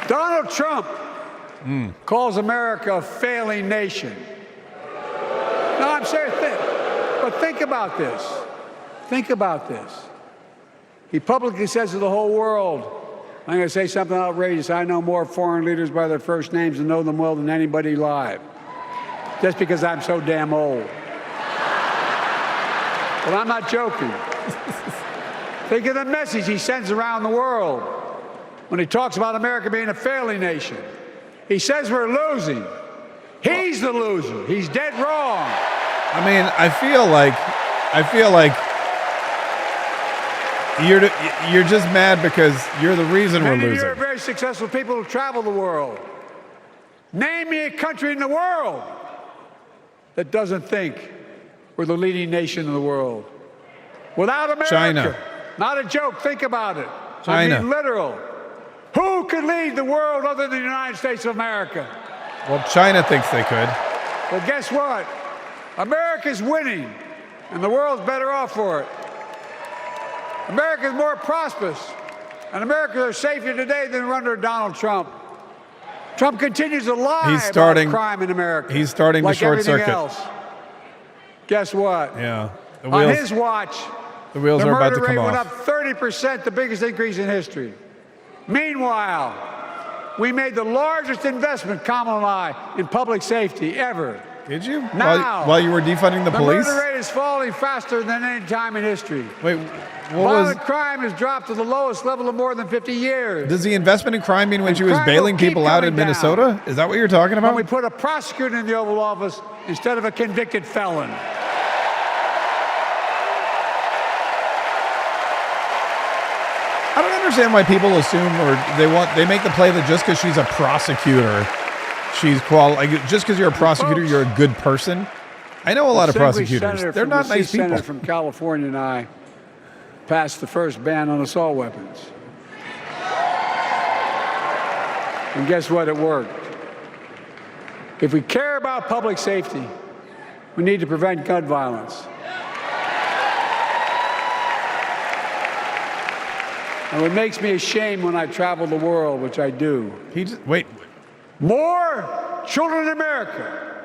Donald Trump calls America a failing nation. No, I'm serious. But think about this. Think about this. He publicly says to the whole world, I'm going to say something outrageous. I know more foreign leaders by their first names and know them well than anybody alive. Just because I'm so damn old. But I'm not joking. Think of the message he sends around the world when he talks about America being a failing nation. He says we're losing. He's the loser. He's dead wrong. I mean, I feel like you're just mad because you're the reason we're Many of you losing. are very successful people who travel the world. Name me a country in the world that doesn't think we're the leading nation in the world. Without America. China. Not a joke. Think about it. China. I mean literal. Who could lead the world other than the United States of America? Well, China thinks they could. Well, guess what? America's winning, and the world's better off for it. America's more prosperous, and Americans are safer today than under Donald Trump. Trump continues to lie about crime in America. He's starting like to short everything circuit. else. Guess what? Yeah. The On wheels, his watch, the wheels the are about murder to come rate went off. up 30%, the biggest increase in history. Meanwhile, we made the largest investment, Kamala and I, in public safety ever. Did you? Now, While you were defunding the police? murder rate is falling faster than any time in history. Wait, Violent crime has dropped to the lowest level in more than 50 years. Does the investment in crime mean when And she was crime bailing will keep people out in coming down. Minnesota? Is that what you're talking about? When we put a prosecutor in the Oval Office instead of a convicted felon. I don't understand why people assume or they make the play that just because she's a prosecutor, she's just because you're a prosecutor, you're a good person. I know a lot of prosecutors. They're not nice people. Senator from California and I passed the first ban on assault weapons. And guess what? It worked. If we care about public safety, we need to prevent gun violence. And what makes me ashamed when I travel the world, which I do. Wait. More children in America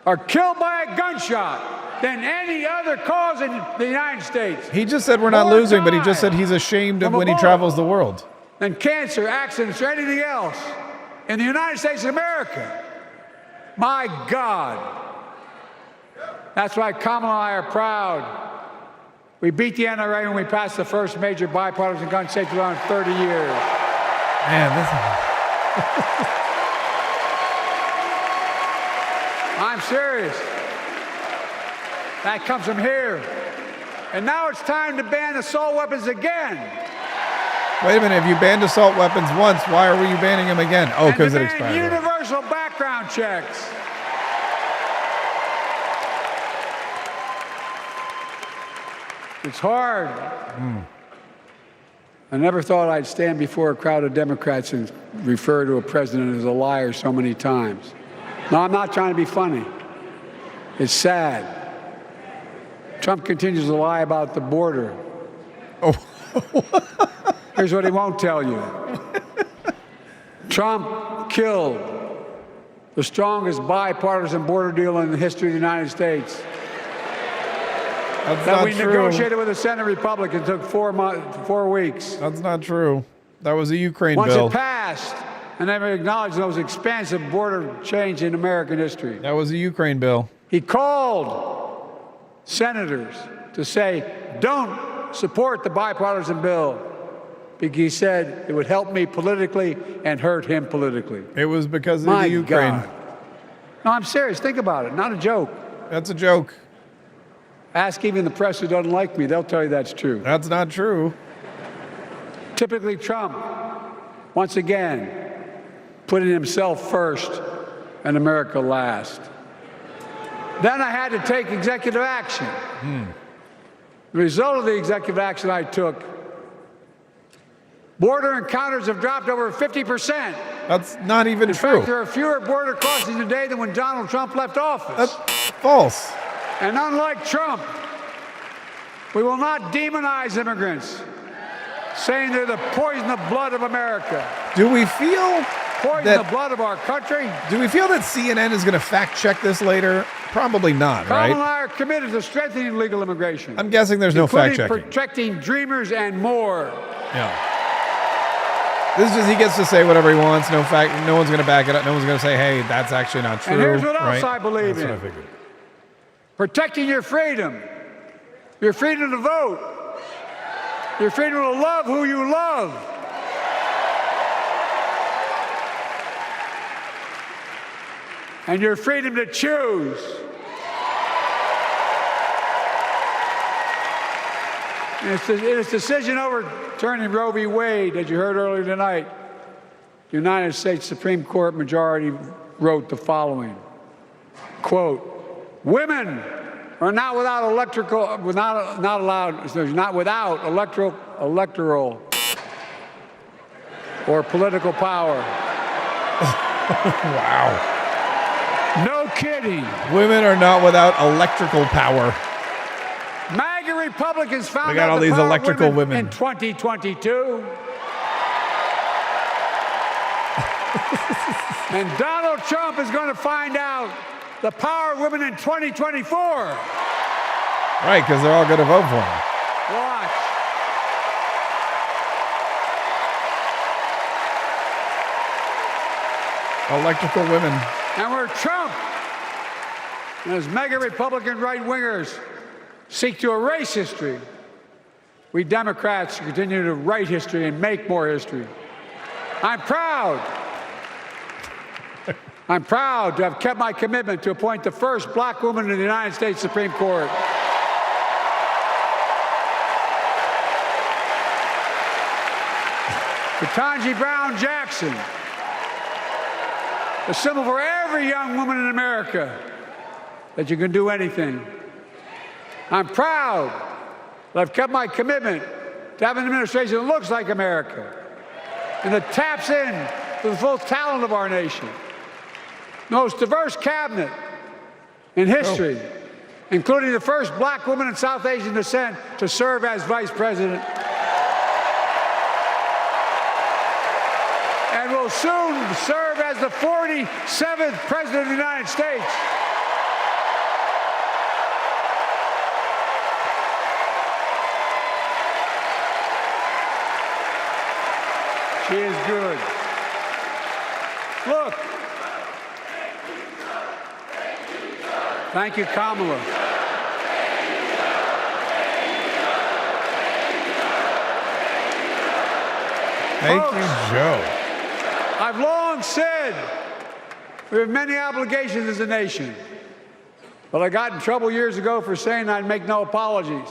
are killed by a gunshot than any other cause in the United States. He just said we're not More losing, but he just die said he's ashamed of from a when he bullet travels the world. than cancer, accidents, or anything else in the United States of America. My God. That's why Kamala and I are proud. We beat the NRA when we passed the first major bipartisan gun safety law in 30 years. Man, this I'm serious. That comes from here. And now it's time to ban assault weapons again. Wait a minute. If you banned assault weapons once, why are you banning them again? Oh, because it expired. Universal background checks. It's hard. I never thought I'd stand before a crowd of Democrats and refer to a president as a liar so many times. No, I'm not trying to be funny. It's sad. Trump continues to lie about the border. Oh. Here's what he won't tell you. Trump killed the strongest bipartisan border deal in the history of the United States. That we negotiated with the Senate Republicans. Took 4 weeks. That's not true. That was a Ukraine bill. bill. Once it passed, and never acknowledged the most expansive border change in American history. That was a Ukraine bill. He called senators to say, don't support the bipartisan bill, because he said it would help me politically and hurt him politically. It was because of the Ukraine. God. No, I'm serious. Think about it. Not a joke. That's a joke. Ask even the press who doesn't like me. They'll tell you that's true. That's not true. Typically Trump, once again, putting himself first and America last. Then I had to take executive action. The result of the executive action I took, border encounters have dropped over 50%. That's not even true. In fact, there are fewer border crossings today than when Donald Trump left office. That's false. And unlike Trump, we will not demonize immigrants, saying they're the poison of blood of America. Do we feel poison the blood of our country? Do we feel that CNN is going to fact check this later? Probably not, right? Kamala and I are committed to strengthening legal immigration. I'm guessing there's no fact checking. Protecting dreamers and more. Yeah. This is just, he gets to say whatever he wants. No one's going to back it up. No one's going to say, hey, that's actually not true. And here's what else I believe in. That's what I figured. Protecting your freedom to vote, your freedom to love who you love. And your freedom to choose. In its decision overturning Roe v. Wade, as you heard earlier tonight, the United States Supreme Court majority wrote the following, quote, women are not without electoral or political power. Wow. No kidding. Women are not without electrical power. MAGA Republicans found we got out all the these power electrical women in 2022. And Donald Trump is going to find out the power of women in 2024. Right, because they're all going to vote for him. Watch. Electrical women. And where Trump and his mega Republican right-wingers seek to erase history, we Democrats continue to write history and make more history. I'm proud to have kept my commitment to appoint the first black woman in the United States Supreme Court. Ketanji Brown Jackson, a symbol for every young woman in America that you can do anything. I'm proud that I've kept my commitment to have an administration that looks like America and that taps in to the full talent of our nation. The most diverse cabinet in history, including the first black woman of South Asian descent to serve as vice president. And will soon serve as the 47th president of the United States. She is good. Look. Thank you, Kamala. Thank you, Joe. I've long said We have many obligations as a nation. But I got in trouble years ago for saying I'd make no apologies.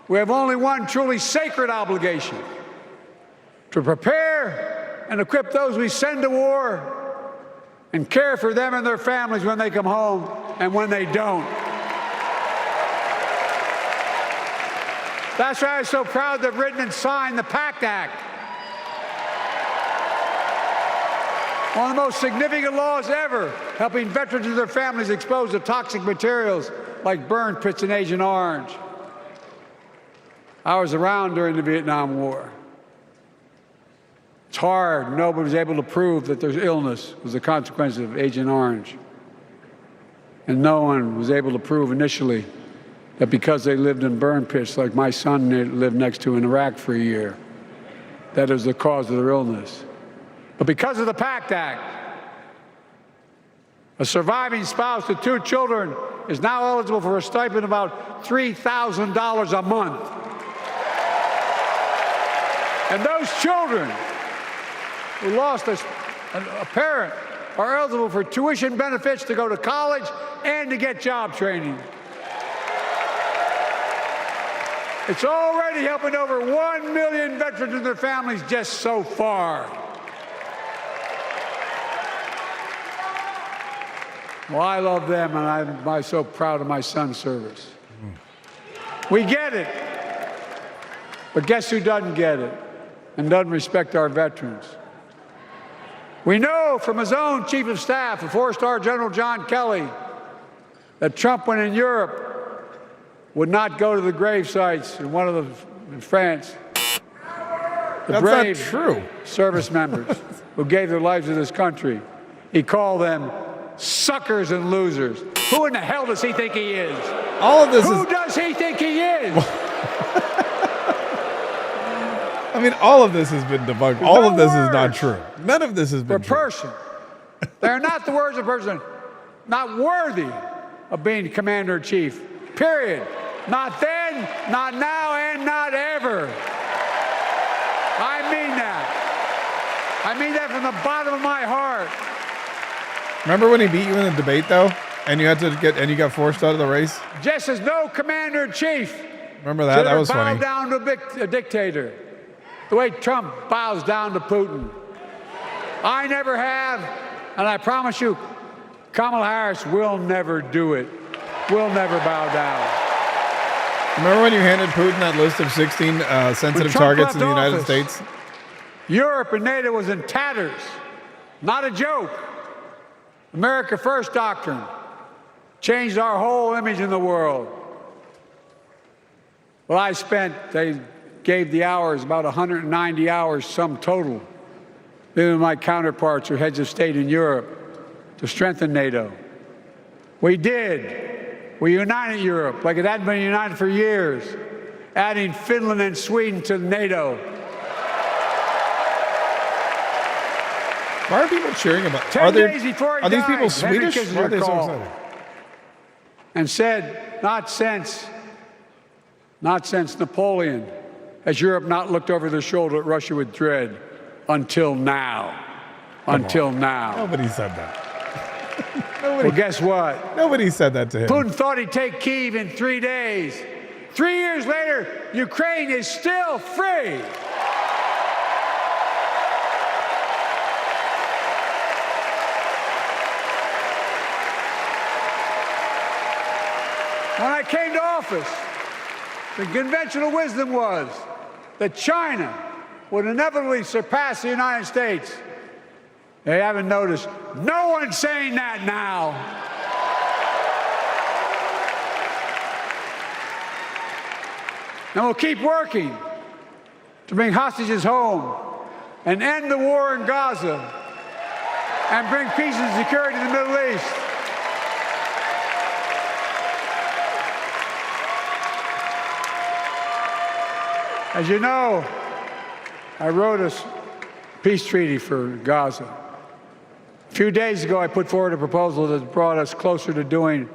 We have only one truly sacred obligation: to prepare and equip those we send to war and care for them and their families when they come home and when they don't. That's why I'm so proud to have written and signed the PACT Act, one of the most significant laws ever, helping veterans and their families exposed to toxic materials like burn pits and Agent Orange. I was around during the Vietnam War. It's hard. Nobody was able to prove that there's illness was a consequence of Agent Orange. And no one was able to prove initially that because they lived in burn pits like my son lived next to in Iraq for a year, that is the cause of their illness. But because of the PACT Act, a surviving spouse with 2 children is now eligible for a stipend of about $3,000 a month. And those children who lost a parent are eligible for tuition benefits to go to college and to get job training. It's already helping over 1 million veterans and their families just so far. Well, I love them, and I'm so proud of my son's service. We get it. But guess who doesn't get it and doesn't respect our veterans? We know from his own chief of staff, the 4-star General John Kelly, that Trump, when in Europe, would not go to the grave sites in France. The brave service members who gave their lives to this country. He called them suckers and losers. Who in the hell does he think he is? All of this Who does he think he is? I mean, all of this has been debunked. All of this is not true. None of this has been true. person. They're not the words of a person not worthy of being commander-in-chief. Period. Not then, not now, and not ever. I mean that. I mean that from the bottom of my heart. Remember when he beat you in the debate, though, and you got forced out of the race? Just as no commander-in-chief. Remember that? That was bow funny. Down to a dictator, the way Trump bows down to Putin. I never have, and I promise you, Kamala Harris will never do it. Will never bow down. Remember when you handed Putin that list of 16 sensitive targets in the United States? Europe and NATO was in tatters. Not a joke. America First doctrine changed our whole image in the world. Well, they gave the hours, about 190 hours sum total, me and my counterparts or heads of state in Europe, to strengthen NATO. We did. We united Europe like it hadn't been united for years, adding Finland and Sweden to NATO. Why are people cheering about? 10 days before he are these died, people Henry Swedish? Why are they so called excited? and said, not since Napoleon has Europe not looked over their shoulder at Russia with dread until now. Until now. Nobody said that. Well, guess what? Nobody said that to him. Putin thought he'd take Kyiv in 3 days. 3 years later, Ukraine is still free. When I came to office, the conventional wisdom was that China would inevitably surpass the United States. They haven't noticed. No one's saying that now. And we'll keep working to bring hostages home and end the war in Gaza and bring peace and security to the Middle East. As you know, I wrote a peace treaty for Gaza. A few days ago, I put forward a proposal that brought us closer to doing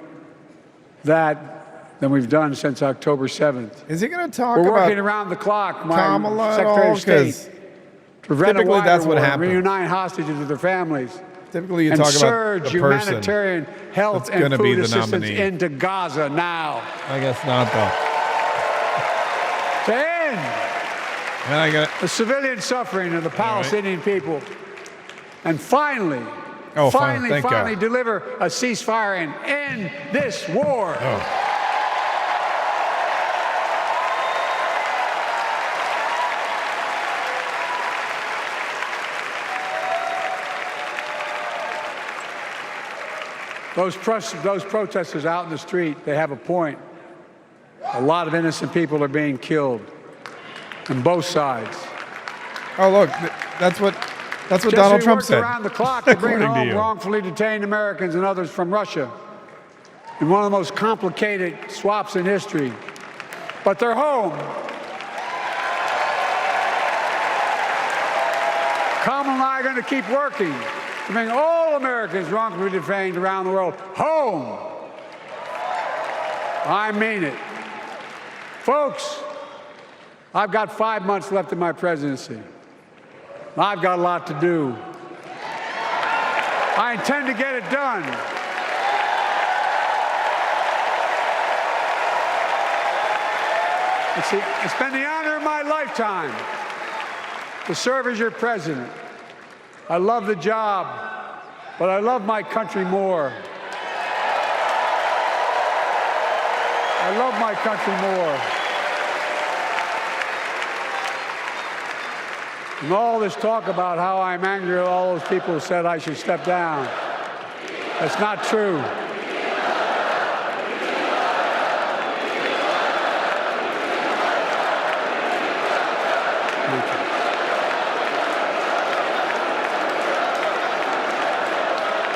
that than we've done since October 7th. Is he going to talk We're about working around the clock, my Kamala Secretary of State, to prevent a typically wider that's what war, happens. reunite hostages with their families. Typically, you and talk about surge the person humanitarian health that's and gonna be food the assistance nominee. into Gaza now. I guess not, though. To end And I got the civilian suffering of the Palestinian people. And finally, Oh, finally, thank finally God. deliver a ceasefire and end this war. Oh. Those protesters out in the street, they have a point. A lot of innocent people are being killed on both sides. Oh, look, that's what Just Donald we Trump worked said. around the clock to bring According to home you. wrongfully detained Americans and others from Russia in one of the most complicated swaps in history. But they're home. Kamala and I are going to keep working to bring all Americans wrongfully detained around the world home. I mean it. Folks, I've got 5 months left in my presidency. I've got a lot to do. I intend to get it done. It's been the honor of my lifetime to serve as your president. I love the job, but I love my country more. I love my country more. And all this talk about how I'm angry at all those people who said I should step down, that's not true.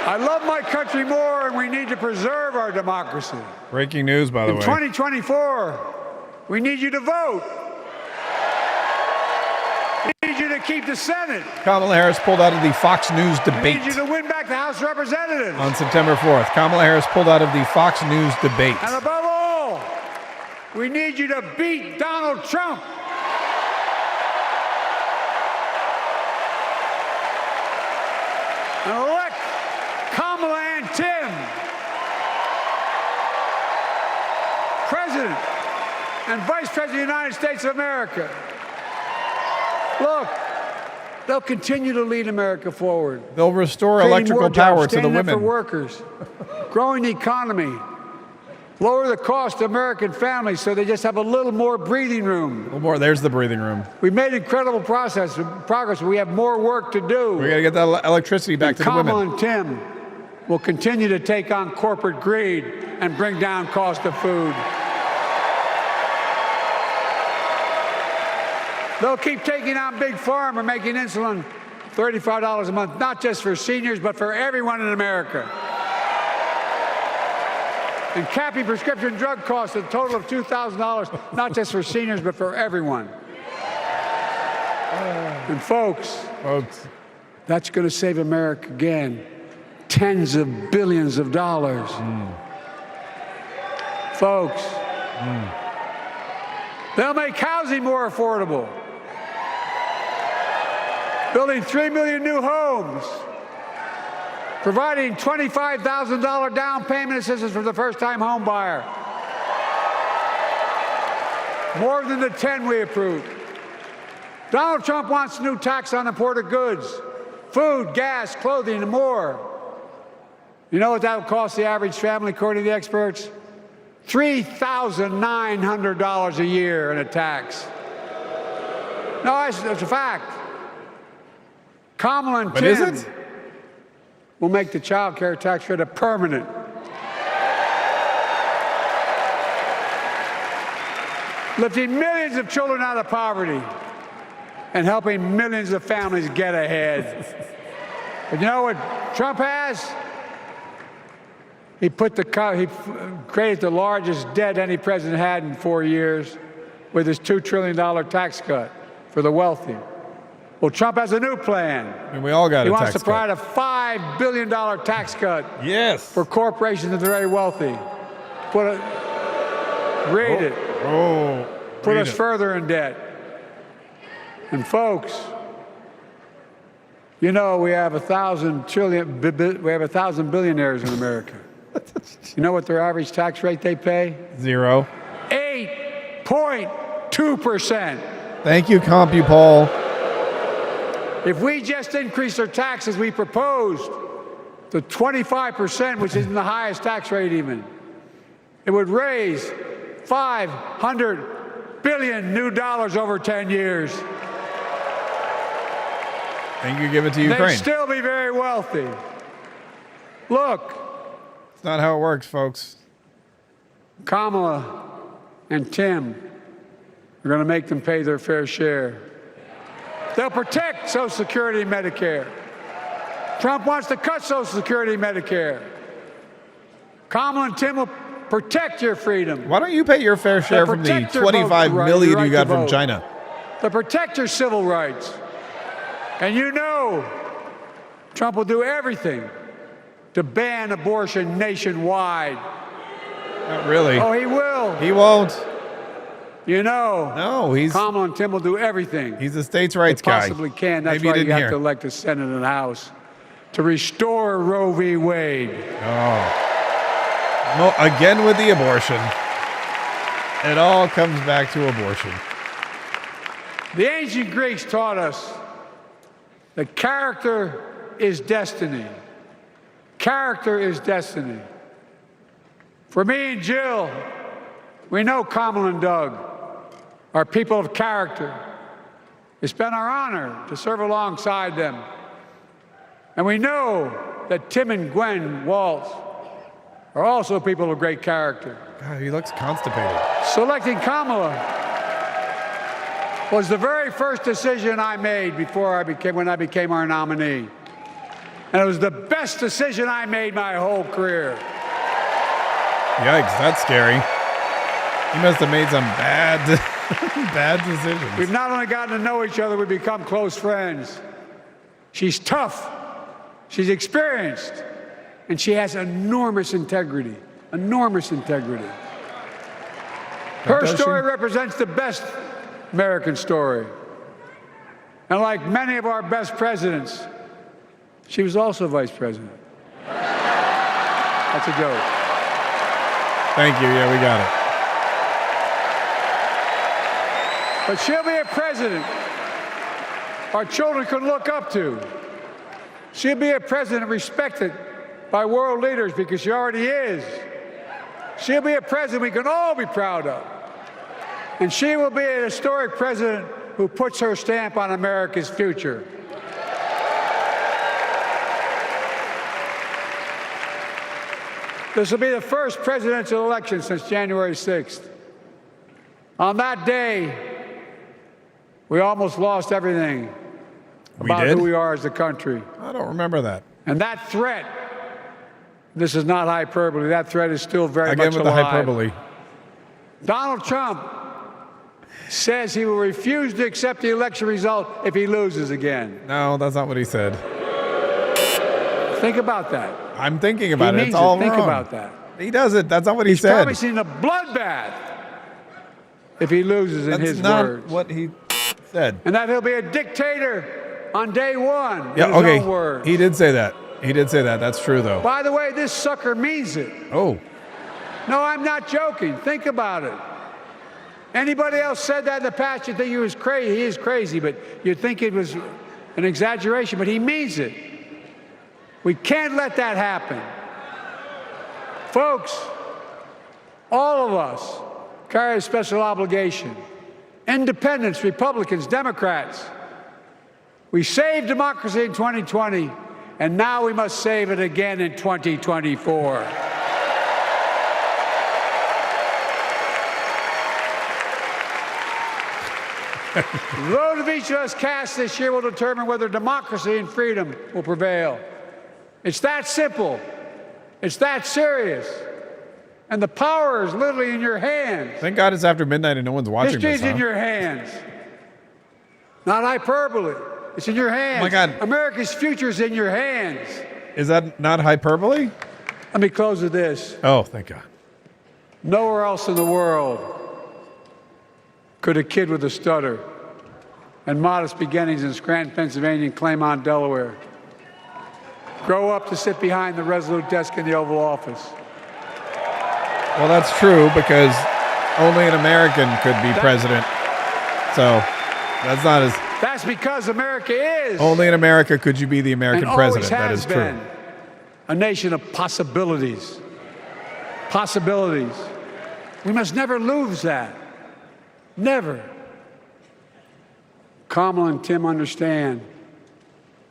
I love my country more, and we need to preserve our democracy. Breaking news, by the In way. 2024, we need you to vote. We need you to keep the Senate. Kamala Harris pulled out of the Fox News We debate need you to win back the House of Representatives. on September 4th. Kamala Harris pulled out of the Fox News debate. And above all, we need you to beat Donald Trump. And elect Kamala and Tim President and Vice President of the United States of America. Look, they'll continue to lead America forward. They'll restore Creating electrical more jobs, power to the standing up for women. workers, growing the economy, lower the cost to American families so they just have a little more breathing room. A little more. There's the breathing room. We've made incredible progress, but we have more work to do. We got to get that electricity back to the Kamala women. and Tim will continue to take on corporate greed and bring down cost of food. They'll keep taking on Big Pharma, making insulin $35 a month, not just for seniors, but for everyone in America. And capping prescription drug costs at a total of $2,000, not just for seniors, but for everyone. And folks, that's going to save America again tens of billions of dollars. Folks, they'll make housing more affordable. Building 3 million new homes, providing $25,000 down payment assistance for the first-time home buyer. More than the 10 we approved. Donald Trump wants a new tax on imported goods, food, gas, clothing, and more. You know what that will cost the average family, according to the experts? $3,900 a year in a tax. No, it's a fact. Kamala and But is Tim it? will make the child care tax credit permanent. Lifting millions of children out of poverty and helping millions of families get ahead. But you know what Trump has? He created the largest debt any president had in 4 years with his $2 trillion tax cut for the wealthy. Well, Trump has a new plan. And we all got He a wants tax to provide a $5 billion tax cut Yes. for corporations that are very wealthy. Read it. Put us further in debt. And folks, You know, we have 1,000 billionaires in America. You know what their average tax rate they pay? 0. 8.2%. Thank you, CompuPoll. If we just increase their taxes we proposed to 25%, which isn't the highest tax rate even, it would raise $500 billion new dollars over 10 years. And you give it to Ukraine. They'd still be very wealthy. Look. It's not how it works, folks. Kamala and Tim are going to make them pay their fair share. They'll protect Social Security and Medicare. Trump wants to cut Social Security and Medicare. Kamala and Tim will protect your freedom. Why don't you pay your fair share from the 25 million you got from China? They'll protect your civil rights. And you know Trump will do everything to ban abortion nationwide. Not really. Oh, he will. He won't. You know. No, Kamala and Tim will do everything. He's a states' rights guy. Possibly can. That's Maybe why you you didn't have to elect the Senate and the House to restore Roe v. Wade. Oh. Well, again with the abortion. It all comes back to abortion. The ancient Greeks taught us that character is destiny. Character is destiny. For me and Jill, we know Kamala and Doug are people of character. It's been our honor to serve alongside them. And we know that Tim and Gwen Walz are also people of great character. God, he looks constipated. Selecting Kamala was the very first decision I made when I became our nominee. And it was the best decision I made my whole career. Yikes, that's scary. He must have made some bad decisions. We've not only gotten to know each other, we've become close friends. She's tough, she's experienced, and she has enormous integrity. Enormous integrity. Her story represents the best American story. And like many of our best presidents, she was also vice president. That's a joke. Thank you. Yeah, we got it. But she'll be a president our children can look up to. She'll be a president respected by world leaders because she already is. She'll be a president we can all be proud of. And she will be a historic president who puts her stamp on America's future. This will be the first presidential election since January 6th. On that day, we almost lost everything about who we are as a country. I don't remember that. And that threat, this is not hyperbole, that threat is still very much alive. Again with the hyperbole. Donald Trump says he will refuse to accept the election result if he loses again. No, that's not what he said. Think about that. I'm thinking about it. It's all wrong. Think about that. He doesn't. That's not what he said. He's promising a bloodbath if he loses in his words. That's not what he said. And that he'll be a dictator on day one. Yeah, in his okay. own words. He did say that. He did say that. That's true, though. By the way, this sucker means it. Oh. No, I'm not joking. Think about it. Anybody else said that in the past, you'd think he was crazy. He is crazy, but you'd think it was an exaggeration, but he means it. We can't let that happen. Folks, all of us carry a special obligation. Independents, Republicans, Democrats. We saved democracy in 2020, and now we must save it again in 2024. The vote of each of us cast this year will determine whether democracy and freedom will prevail. It's that simple. It's that serious. And the power is literally in your hands. Thank God it's after midnight and no one's watching History this. is in your hands. Not hyperbole. It's in your hands. Oh my God. America's future is in your hands. Is that not hyperbole? Let me close with this. Oh, thank God. Nowhere else in the world could a kid with a stutter and modest beginnings in Scranton, Pennsylvania, and Claymont, Delaware. Grow up to sit behind the resolute desk in the Oval Office. Well, that's true because only an American could be president. So that's not as... That's because America is. Only in America could you be the American and president. Always That has is been true. a nation of possibilities. Possibilities. We must never lose that. Never. Kamala and Tim understand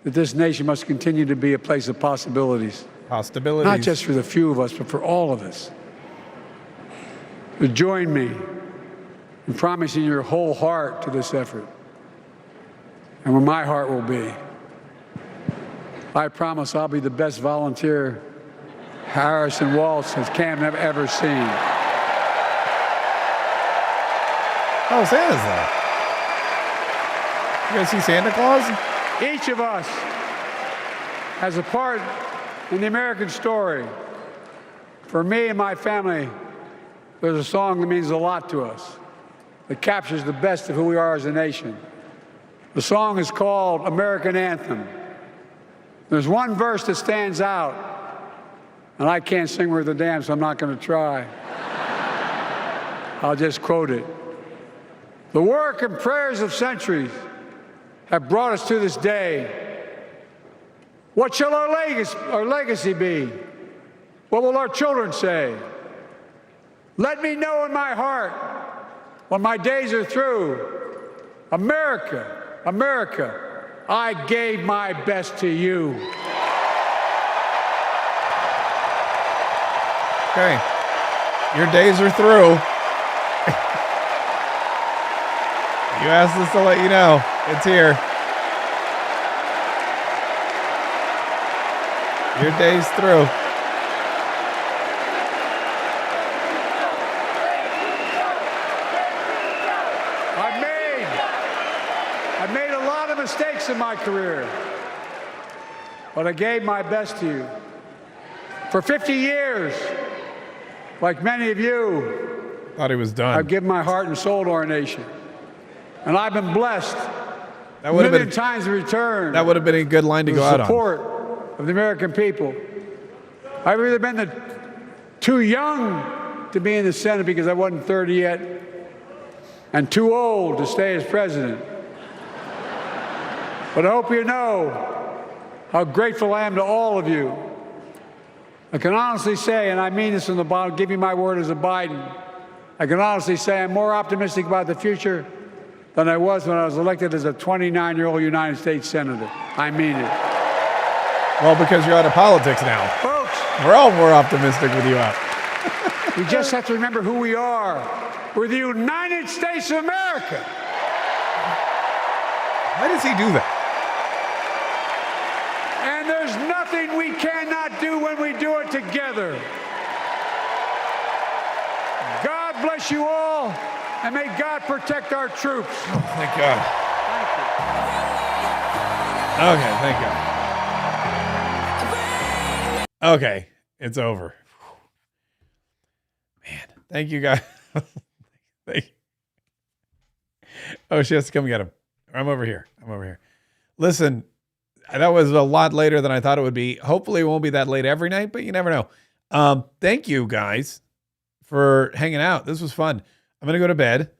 that this nation must continue to be a place of possibilities. Possibilities. Not just for the few of us, but for all of us. But join me in promising your whole heart to this effort, and where my heart will be. I promise I'll be the best volunteer Harris and Walz has Cam ever seen. Oh, Santa's there. You guys see Santa Claus? Each of us has a part in the American story. For me and my family, there's a song that means a lot to us, that captures the best of who we are as a nation. The song is called American Anthem. There's one verse that stands out, and I can't sing worth a damn, so I'm not going to try. I'll just quote it. The work and prayers of centuries have brought us to this day. What shall our legacy be? What will our children say? Let me know in my heart when my days are through. America, America, I gave my best to you. Okay. Your days are through. You asked us to let you know. It's here. Your day's through. I've made a lot of mistakes in my career, but I gave my best to you. For 50 years, like many of you, Thought he was done. I've given my heart and soul to our nation. And I've been blessed That would have million been times in return. That would have been a good line to go out on. Support of the American people. I've either been too young to be in the Senate because I wasn't 30 yet, and too old to stay as president. But I hope you know how grateful I am to all of you. I can honestly say, and I mean this from the bottom, give you my word as a Biden, I can honestly say I'm more optimistic about the future than I was when I was elected as a 29-year-old United States Senator. I mean it. Well, because you're out of politics now. Folks, we're all more optimistic with you out. We just have to remember who we are. We're the United States of America. Why does he do that? And there's nothing we cannot do when we do it together. God bless you all, and may God protect our troops. Oh, thank God. Thank you. Okay, thank God. Okay, it's over. Man, thank you guys. Thank you. Oh, she has to come get him. I'm over here. Listen, that was a lot later than I thought it would be. Hopefully it won't be that late every night, but you never know. Thank you guys for hanging out. This was fun. I'm going to go to bed,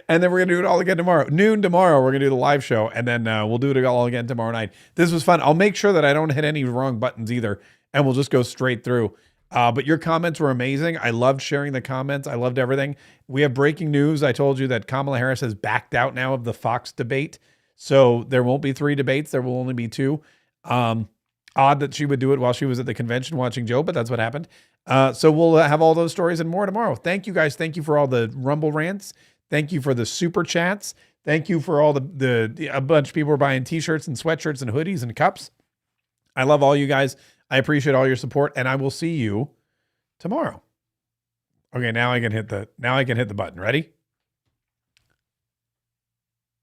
and then we're going to do it all again tomorrow. Noon tomorrow, we're going to do the live show, and then we'll do it all again tomorrow night. This was fun. I'll make sure that I don't hit any wrong buttons either, and we'll just go straight through. But your comments were amazing. I loved sharing the comments. I loved everything. We have breaking news. I told you that Kamala Harris has backed out now of the Fox debate. So there won't be 3 debates. There will only be 2. Odd that she would do it while she was at the convention watching Joe, but that's what happened. So we'll have all those stories and more tomorrow. Thank you guys. Thank you for all the Rumble rants. Thank you for the super chats. Thank you for all a bunch of people are buying t-shirts and sweatshirts and hoodies and cups. I love all you guys. I appreciate all your support, and I will see you tomorrow. Okay, now I can hit the button. Ready?